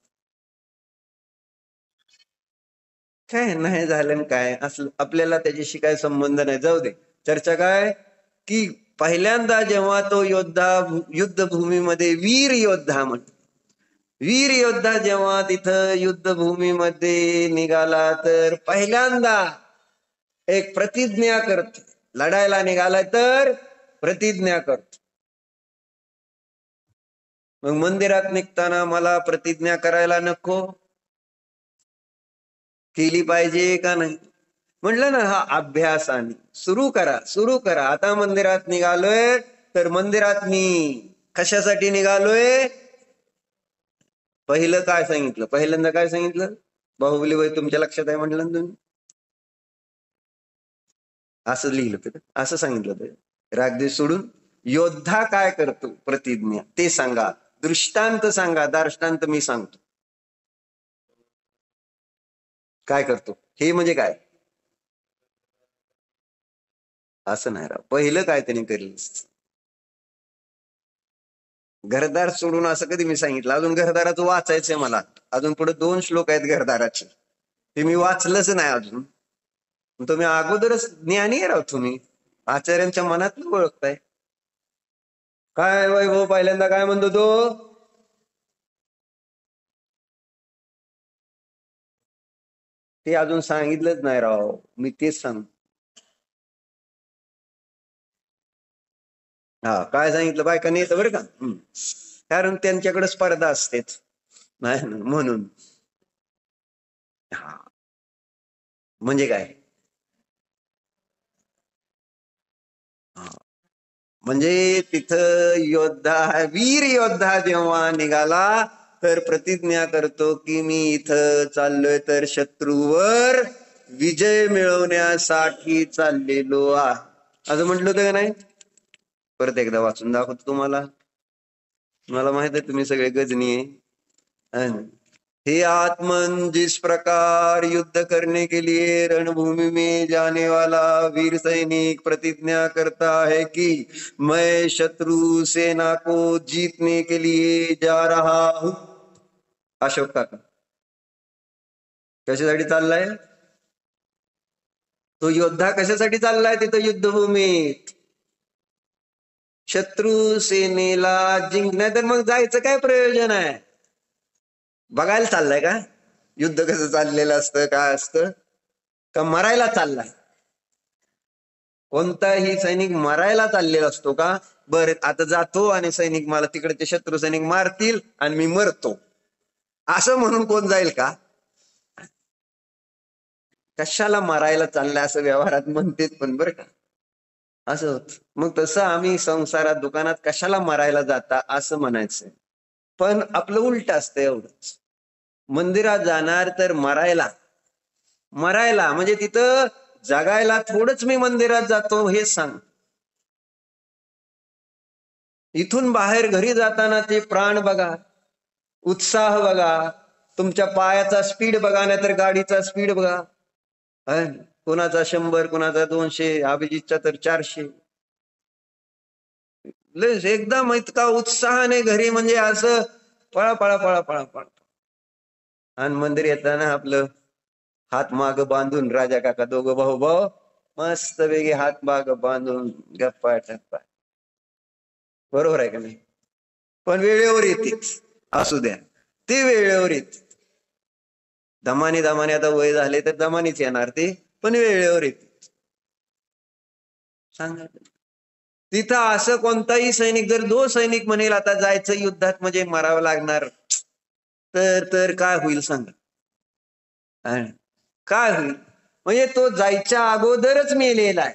काय नाही झालं काय असलं आपल्याला त्याच्याशी काय संबंध नाही, जाऊ दे. चर्चा काय की पहिल्यांदा जेव्हा तो योद्धा युद्धभूमीमध्ये वीर योद्धा वीर योद्धा जेव्हा तिथं युद्धभूमीमध्ये निघाला तर पहिल्यांदा एक प्रतिज्ञा करतो. लढायला निघालाय तर प्रतिज्ञा करतो. मग मंदिरात निघताना मला प्रतिज्ञा करायला नको? केली पाहिजे का नाही? म्हटलं ना, हा अभ्यासाने सुरू करा, सुरू करा. आता मंदिरात निघालोय तर मंदिरात मी कशासाठी निघालोय? पहिलं काय सांगितलं? पहिल्यांदा काय सांगितलं? बाहुबली वय तुमच्या लक्षात आहे म्हटलं ना तुम्ही? असं लिहिलं होतं, असं सांगितलं होतं. रागदेश सोडून योद्धा काय करतो प्रतिज्ञा ते सांगा, दृष्टांत सांगा. दृष्टांत मी सांगतो काय करतो हे. म्हणजे काय असं नाही राव. पहिलं काय त्यांनी करेल? घरदार सोडून असं कधी मी सांगितलं? अजून घरदाराचं वाचायचंय मला. अजून पुढे 2 श्लोक आहेत घरदाराचे, ते मी वाचलंच नाही अजून. तुम्ही अगोदरच ज्ञानी आहे राव. तुम्ही आचार्यांच्या मनात ओळखताय काय? वैभव पहिल्यांदा काय म्हणतो तो? ते अजून सांगितलंच नाही राव. मी तेच सांग. हा काय सांगितलं? बायकांनी येतं बरं का, कारण त्यांच्याकडे स्पर्धा असते नाही ना, म्हणून. हा म्हणजे काय? म्हणजे तिथं योद्धा, वीर योद्धा जेव्हा निघाला तर प्रतिज्ञा करतो की मी इथं चाललोय तर शत्रूवर विजय मिळवण्यासाठी चाललेलो आहे, असं म्हटलं होतं का नाही? परत एकदा वाचून दाखवतो तुम्हाला. मला माहित आहे तुम्ही सगळे गजनी आहे. हे आत्मन, जिस प्रकार युद्ध करने के लिए रणभूमि में जाने वाला वीर सैनिक प्रतिज्ञा करता है कि मैं शत्रु सेना को जीतने के लिए जा रहा हूं. अशोक काका कशासाठी चाललाय? तो योद्धा कशासाठी चाललाय तिथं युद्धभूमीत? शत्रू सेनेला जिंकण्या. तर मग जायचं काय प्रयोजन आहे? बघायला चाललाय का युद्ध कसं चाललेलं असतं, काय असतं? का मरायला चाललाय? कोणताही सैनिक मरायला चाललेला असतो का? बरं आता जातो आणि सैनिक मला तिकडचे शत्रू सैनिक मारतील आणि मी मरतो असं म्हणून कोण जाईल का? कशाला मरायला चाललाय असं व्यवहारात म्हणतेच, पण बरं का असं होत. मग तसं आम्ही संसारात दुकानात कशाला मरायला जाता असं म्हणायचं. पण आपलं उलट असतं एवढंच. मंदिरात जाणार तर मरायला. मरायला म्हणजे तिथं जगायला थोडंच मी मंदिरात जातो हे सांग. इथून बाहेर घरी जाताना ते प्राण बघा, उत्साह बघा, तुमच्या पायाचा स्पीड बघा, नाही तर गाडीचा स्पीड बघा. कोणाचा 100, कोणाचा 200, अभिजितचा तर 400. एकदम इतका उत्साहाने घरी म्हणजे असं पळा पळा पळा पळा पळा. आणि मंदिर येताना आपलं हात माग बांधून, राजा काका दोघं भाऊ भाऊ मस्त वेगळे हात माग बांधून गप्पा टप्पा. बरोबर आहे का नाही? पण वेळेवर येतेच, असू द्या ते वेळेवर येते. दमाने दमाने आता वय झाले तर दमानीच येणार ते, पण वेळेवर येते. सांगा तिथं असं कोणताही सैनिक, जर 2 सैनिक म्हणेल आता जायचं युद्धात म्हणजे मरावं लागणार, तर काय होईल सांगा? काय होईल? म्हणजे तो जायच्या अगोदरच मेलेला आहे.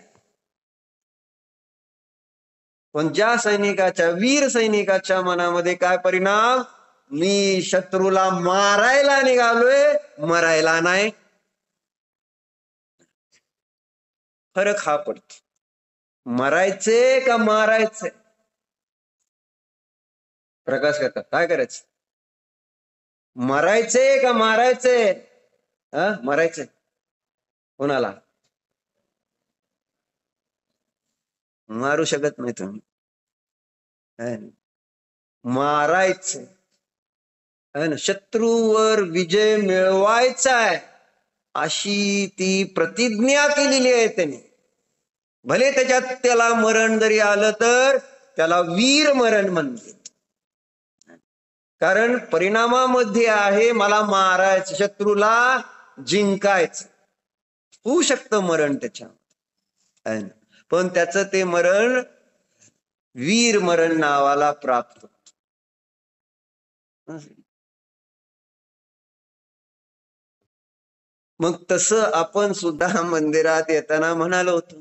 पण ज्या सैनिकाच्या, वीर सैनिकाच्या मनामध्ये काय परिणाम? मी शत्रूला मारायला निघालोय, मरायला नाही. फरक हा पडतो. मरायचे का मारायचे? प्रकाश काका काय करायचं? मरायचे का मारायचे? मरायचे. कोणाला? मारू शकत नाही तुम्ही. मारायचे है ना. शत्रूवर विजय मिळवायचा आहे अशी ती प्रतिज्ञा केलेली आहे त्यांनी. भले त्याच्यात त्याला मरण जरी आलं तर त्याला वीर मरण म्हणते. कारण परिणामामध्ये आहे मला मारायचं, शत्रूला जिंकायचं. होऊ शकतं मरण त्याच्या, पण त्याचं ते मरण वीर मरण नावाला प्राप्त. मग तसं आपण सुद्धा मंदिरात येताना म्हणालो होतो,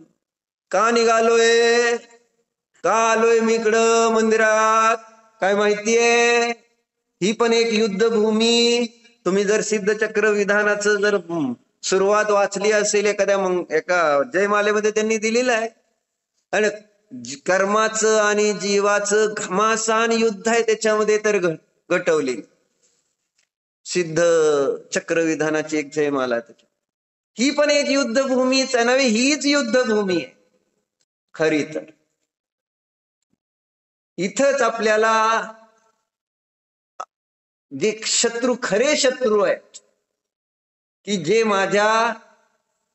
का निघालोय, का आलोय मी इकडं मंदिरात? काय माहितीये? ही पण एक युद्धभूमी. तुम्ही जर सिद्धचक्र विधानाचं जर सुरुवात वाचली असेल एका जयमालेमध्ये त्यांनी दिलेलं आहे. आणि कर्माचं आणि जीवाचं घमासान युद्ध आहे त्याच्यामध्ये तर घटवले. सिद्ध चक्र विधानाची एक जयमाला. ही पण एक युद्धभूमीच आहे नव्हे, हीच युद्धभूमी आहे खरी तर. इथंच आपल्याला जे शत्रू, खरे शत्रू आहेत की जे माझ्या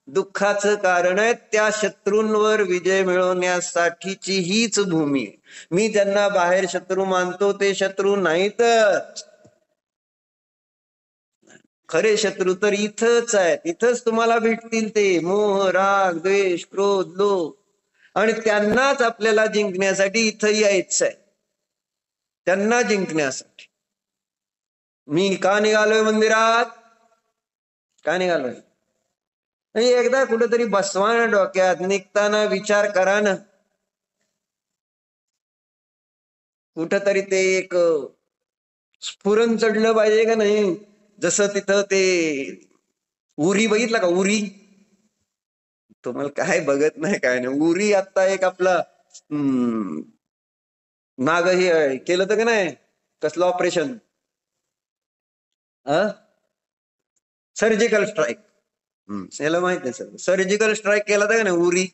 दुःखाचं कारण आहे, त्या शत्रूंवर विजय मिळवण्यासाठीची हीच भूमी आहे. मी ज्यांना बाहेर शत्रू मानतो ते शत्रू नाहीतच. खरे शत्रू तर इथंच आहेत. इथंच तुम्हाला भेटतील ते मोह, राग, द्वेष, क्रोध, लोभ. आणि त्यांनाच आपल्याला जिंकण्यासाठी इथं यायचं आहे. त्यांना जिंकण्यासाठी मी का निघालोय मंदिरात? का निघालोय? एकदा कुठेतरी बसवा ना डोक्यात, निघताना विचार करा ना. कुठंतरी ते एक स्फुरण चढलं पाहिजे का नाही? जसं तिथं ते उरी बघितला का? उरी तुम्हाला काय बघत नाही काय नाही. उरी आता एक आपला नाग हे केलं तर का नाही, कसलं ऑपरेशन सर्जिकल स्ट्राईक. याला माहित आहे सर, सर्जिकल स्ट्राईक केला होता का नाही उरी.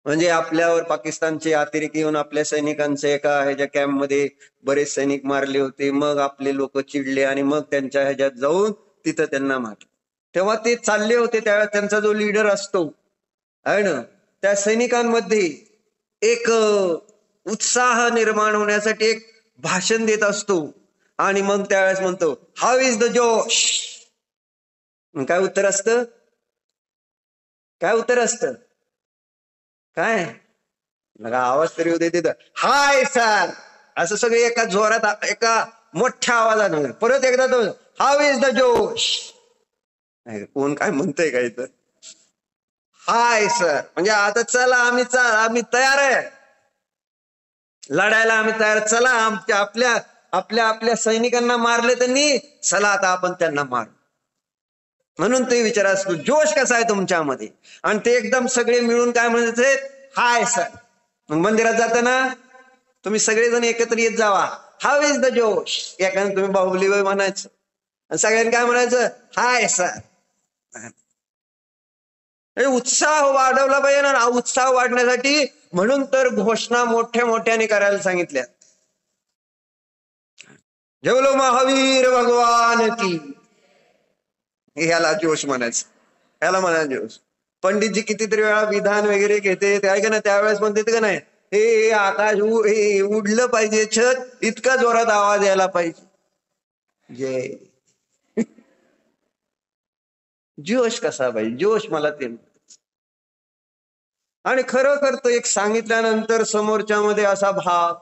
म्हणजे आपल्यावर पाकिस्तानचे अतिरेकी येऊन आपल्या सैनिकांचे एका ह्याच्या कॅम्प मध्ये बरेच सैनिक मारले होते. मग आपले लोक चिडले आणि मग त्यांच्या ह्याच्यात जाऊन तिथं त्यांना मारले. तेव्हा ते चालले होते, त्यावेळेस त्यांचा जो लीडर असतो आहे ना, त्या सैनिकांमध्ये एक उत्साह निर्माण होण्यासाठी एक भाषण देत असतो आणि मग त्यावेळेस म्हणतो हाऊ इज द जोश. काय उत्तर असतं, काय उत्तर असतं, काय आवाज तरी होते तिथं, हाय सर, असं सगळे एका जोरात एका मोठ्या आवाजानं. परत एकदा तो हाऊ इज द जोश. कोण काय म्हणतंय काय तर, हाय सर म्हणजे आता चला आम्ही तयार आहे लढायला, आम्ही तयार, चला आमच्या आपल्या आपल्या आपल्या सैनिकांना मारले त्यांनी, चला आता आपण त्यांना मार. म्हणून ते विचार असतो जोश कसा आहे तुमच्यामध्ये. आणि ते एकदम सगळे मिळून काय म्हणते, हाय सर. मग मंदिरात जाताना तुम्ही सगळेजण एकत्र येत जावा, हाऊ इज द जोश. एकाने तुम्ही बाहुबली म्हणायचं आणि सगळ्यांनी काय म्हणायचं, हाय सर. उत्साह वाढवला पाहिजे ना. उत्साह वाढण्यासाठी म्हणून तर घोषणा मोठ्या मोठ्याने करायला सांगितल्या. जेवलो महावीर भगवान की, ह्याला जोश म्हणायचं, ह्याला म्हणायचं जोश. पंडितजी कितीतरी वेळा विधान वगैरे घेते ते ऐका ना, त्यावेळेस म्हणते का नाही, हे आकाश हे उडलं पाहिजे, छत इतका जोरात आवाज यायला पाहिजे. जय जोश कसा पाहिजे, जोश मला ते. आणि खरं तो एक सांगितल्यानंतर समोरच्या मध्ये असा भाव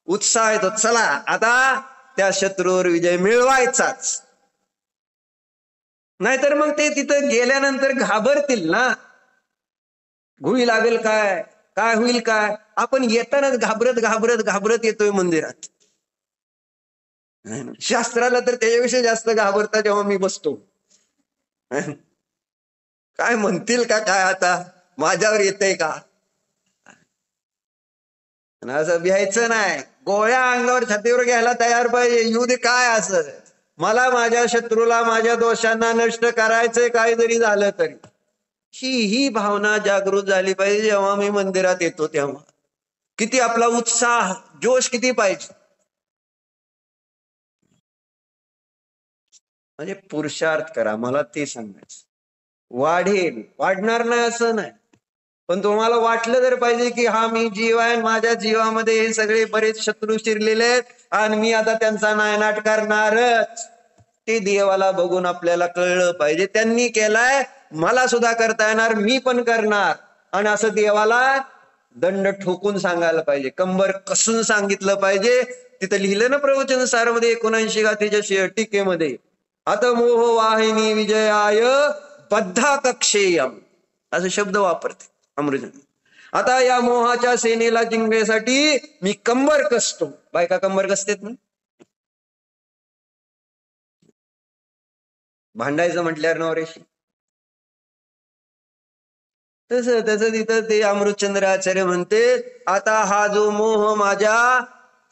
उत्साह येतो, चला आता त्या शत्रूवर विजय मिळवायचाच. नाहीतर मग ते तिथं गेल्यानंतर घाबरतील ना, घुई लागेल काय, काय होईल काय. आपण येतानाच घाबरत घाबरत घाबरत येतोय मंदिरात. शास्त्राला तर त्याच्याविषयी जास्त घाबरता जेव्हा मी बसतो. काय म्हणतील का, काय आता माझ्यावर येतंय का, असं भ्यायचं नाही. गोळ्या अंगावर छातीवर घ्यायला तयार पाहिजे. येऊ दे काय असं, मला माझ्या शत्रूला माझ्या दोषांना नष्ट करायचंय काय जरी झालं तरी. ही भावना जागृत झाली पाहिजे जेव्हा मी मंदिरात येतो तेव्हा. किती आपला उत्साह जोश किती पाहिजे. म्हणजे पुरुषार्थ करा, मला ते सांगायचं. वाढेल, वाढणार नाही असं नाही, पण तुम्हाला वाटलं तर पाहिजे की हा मी जीव आहे, माझ्या जीवामध्ये हे सगळे बरेच शत्रू शिरलेले आहेत आणि मी आता त्यांचा नायनाट करणारच. ते देवाला बघून आपल्याला कळलं पाहिजे, त्यांनी केलाय मला सुद्धा करता येणार, मी पण करणार. आणि असं देवाला दंड ठोकून सांगायला पाहिजे, कंबर कसून सांगितलं पाहिजे. तिथं लिहिलं ना प्रवचन सारमध्ये 79 गाथेच्या टीकेमध्ये, आता मोह वाहिनी विजयाय बद्धा कक्षेयम असे शब्द वापरते अमृत. आता या मोहाच्या सेनेला जिंकण्यासाठी मी कंबर कसतो. बायका कंबर कसतेत ना, भांडायचं म्हटल्यावर नवरेशी. तसं तिथं ते अमृतचंद्र आचार्य म्हणते, आता हा जो मोह माझ्या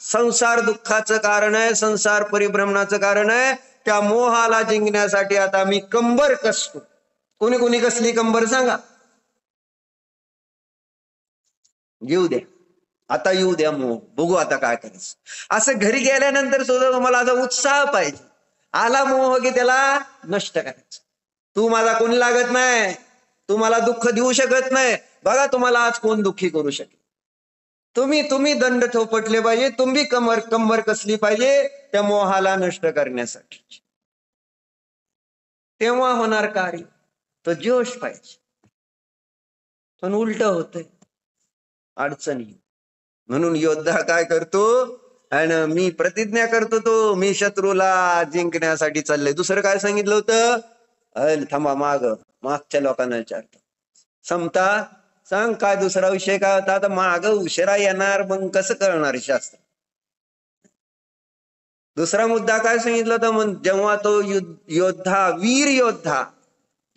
संसार दुःखाचं कारण आहे, संसार परिभ्रमणाचं कारण आहे, त्या मोहाला जिंकण्यासाठी आता मी कंबर कसतो. कोणी कोणी कसली कंबर सांगा, येऊ द्या आता, येऊ द्या मोह, बघू आता काय करायचं. असं घरी गेल्यानंतर सुद्धा तुम्हाला आता उत्साह पाहिजे. आला मोह की त्याला नष्ट करायचं. तू माझा कोणी लागत नाही, तू मला दुःख देऊ शकत नाही. बघा तुम्हाला आज कोण दुःखी करू शकेल. तुम्ही दंड थोपटले पाहिजे, तुम्ही कंबर कसली पाहिजे त्या मोहाला नष्ट करण्यासाठी. तेव्हा होणार कार्य. तो जोश पाहिजे. पण उलट होतंय, अडचणी. म्हणून योद्धा काय करतो, आणि मी प्रतिज्ञा करतो, तो मी शत्रूला जिंकण्यासाठी चाललंय. दुसरं काय सांगितलं होतं, थांबा मागच्या लोकांना विचारतो, समता सांग काय दुसरा विषय काय होता. आता माग उशिरा येणार, मग कसं कळणार शास्त्र. दुसरा मुद्दा काय सांगितलं होता, जेव्हा तो योद्धा, वीर योद्धा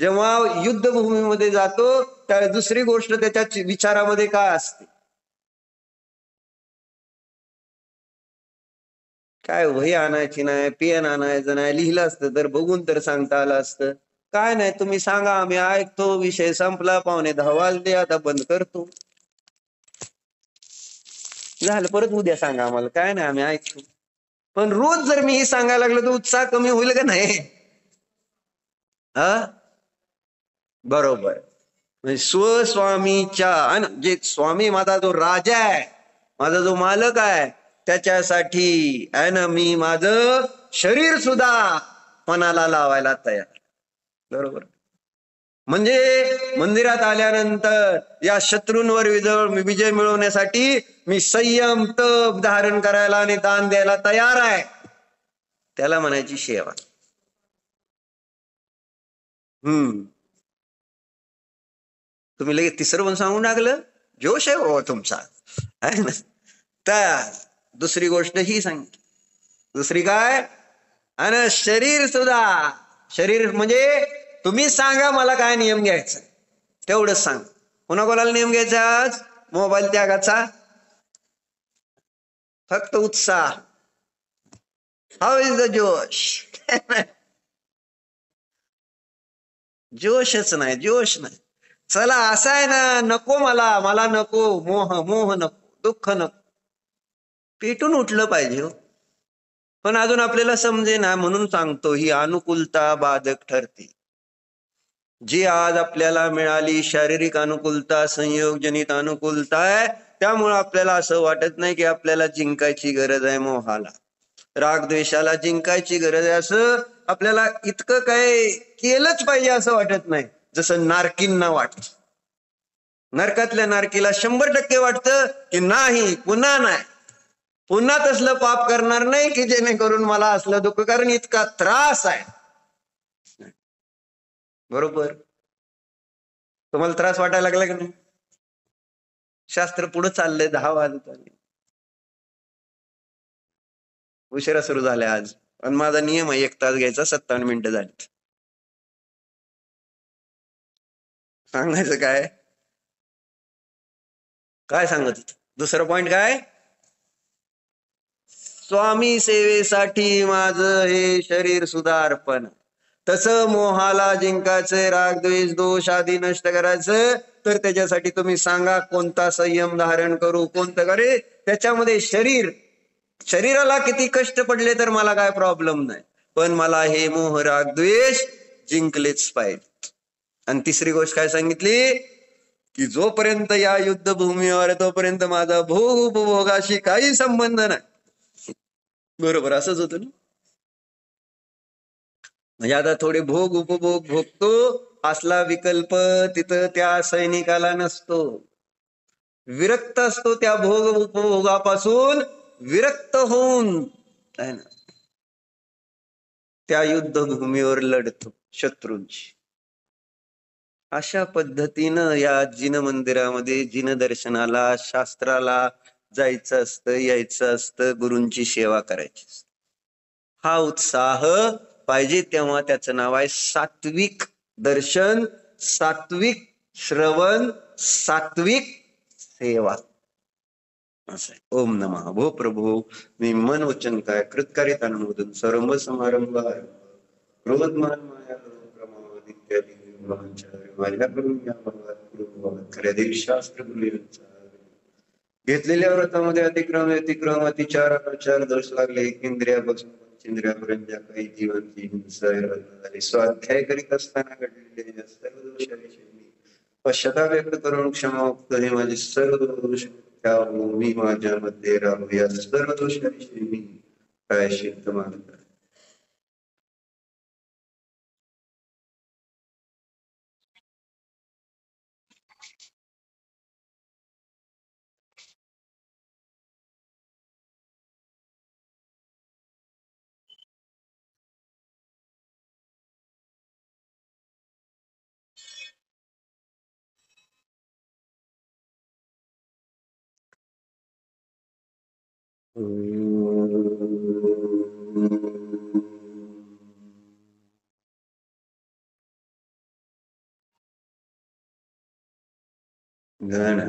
जेव्हा युद्धभूमीमध्ये जातो, त्या दुसरी गोष्ट त्याच्या विचारामध्ये काय असते, काय वही आणायची नाही, पेन आणायचं नाही, लिहिलं असतं तर बघून तर सांगता आलं असतं. काय नाही, तुम्ही सांगा, आम्ही ऐकतो, विषय संपला, 9:45 वाजले, आता बंद करतो, झालं. परत उद्या सांगा आम्हाला, काय नाही, आम्ही ऐकतो. पण रोज जर मी हे सांगायला लागलो तर उत्साह कमी होईल का नाही? हा, बरोबर. म्हणजे स्वस्वामीच्या, जे स्वामी माझा जो राजा आहे, माझा जो मालक आहे, त्याच्यासाठी आहे ना, मी माझं शरीर सुद्धा मनाला लावायला तयार. बरोबर. म्हणजे मंदिरात आल्यानंतर या शत्रूंवर विजय मिळवण्यासाठी मी संयम तप धारण करायला आणि दान द्यायला तयार आहे. त्याला म्हणायची सेवा. तुम्ही लगेच तिसरं पण सांगून टाकलं. जोश आहे बाबा तुमचा, आहे ना. तर दुसरी गोष्ट ही सांगितली. दुसरी काय? आणि शरीर सुद्धा, शरीर म्हणजे तुम्ही सांगा मला काय नियम घ्यायचा, तेवढंच सांग. कोणाकोणाला नियम घ्यायचा आज? मोबाईल त्यागाचा, फक्त उत्साह. हाऊ इज द जोश? जोशच नाही, जोश नाही. चला असं आहे ना, नको मला नको, मोह नको, दुःख नको. पेटून उठलं पाहिजे हो. पण अजून आपल्याला समजे ना, म्हणून सांगतो, ही अनुकूलता बाधक ठरते. जी आज आपल्याला मिळाली शारीरिक अनुकूलता, संयोगजनित अनुकूलता आहे, त्यामुळे आपल्याला असं वाटत नाही की आपल्याला जिंकायची गरज आहे मोहाला, रागद्वेषाला जिंकायची गरज आहे, असं आपल्याला इतकं काय केलंच पाहिजे असं वाटत नाही, जसं नारकींना वाटत. नरकातल्या नारकीला 100% वाटतं की नाही, पुन्हा नाही, पुन्हा तसलं पाप करणार नाही की जेणेकरून मला असलं दुःख, कारण इतका त्रास आहे. बरोबर. तुम्हाला त्रास वाटायला लागला की नाही? शास्त्र पुढे चाललंय, 10 वाजत आले, उशिरा सुरू झालाय आज. आणि माझा नियम आहे 1 तास घ्यायचा, 57 मिनिटं झाली. सांगायचं काय? काय सांगत? दुसरं पॉइंट काय? स्वामी सेवेसाठी माझं हे शरीर सुद्धा अर्पण. तसं मोहाला जिंकायचं, राग द्वेष दोष आदी नष्ट करायचं, तर त्याच्यासाठी तुम्ही सांगा कोणता संयम धारण करू, कोणतं करे. त्याच्यामध्ये शरीराला किती कष्ट पडले तर मला काय प्रॉब्लेम नाही, पण मला हे मोह राग द्वेष जिंकलेच पाहिजे. आणि तिसरी गोष्ट काय सांगितली? की जोपर्यंत या युद्धभूमीवर तोपर्यंत माझा भोग उपभोगाशी काही संबंध नाही. बरोबर, असंच होतं ना. म्हणजे आता थोडे भोग उपभोग भोगतो असला विकल्प तिथं त्या सैनिकाला नसतो. विरक्त असतो त्या भोग उपभोगापासून, विरक्त होऊन आहे ना त्या युद्धभूमीवर लढतो शत्रूंची. अशा पद्धतीनं या जिन मंदिरामध्ये जिन दर्शनाला, शास्त्राला जायचं असतं, यायचं असतं, गुरूंची सेवा करायची. हा उत्साह पाहिजे तेव्हा त्याचं नाव आहे सात्विक दर्शन, सात्विक श्रवण, सात्विक सेवा. असं आहे. ओम नमः भो प्रभो मी मन वचन काय कृतकार्यत अनुमोदन सर्व समारंभ क्रोधमान माया प्रमाद इत्यादी माझ्याकडून या भागात शास्त्र घेतलेल्या व्रतामध्ये अतिक्रम अतिचार अनाचार दोष लागले, इंद्रियापासून पंचेंद्रियापर्यंत ज्या काही जीवांची हिंसा झाली, स्वाध्याय करीत असताना घडलेले या सर्व दोषाविषयी पश्चाताप व्यक्त करून क्षमामुक्त हे माझे सर्व दोष मी माझ्यामध्ये राहू, या सर्व दोषाविषयी मी प्रायश्चित्त मागतो. गण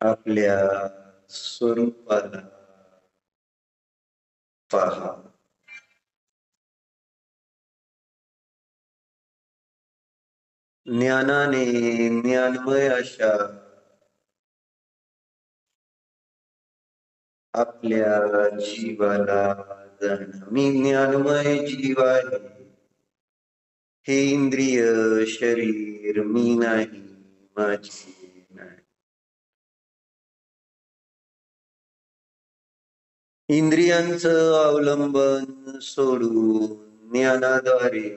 आपल्या स्वरूपाला पहा. ज्ञानाने ज्ञानमय अशा आपल्या जीवाला जाण. मी ज्ञानमय जीव आहे, हे इंद्रिय शरीर मी नाही, माझे नाही. इंद्रियांचं अवलंबन सोडून ज्ञानाद्वारे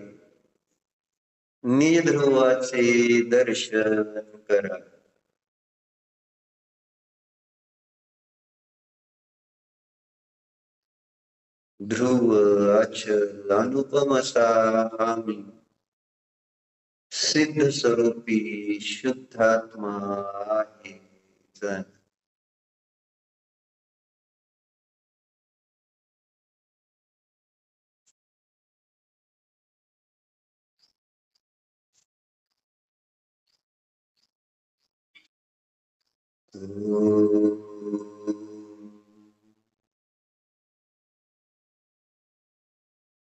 निजध्रुवाचे दर्शन करा. ध्रुव अचल अनुपम असा हा मी, सिद्ध स्वरूपी शुद्धात्मा आहे जण.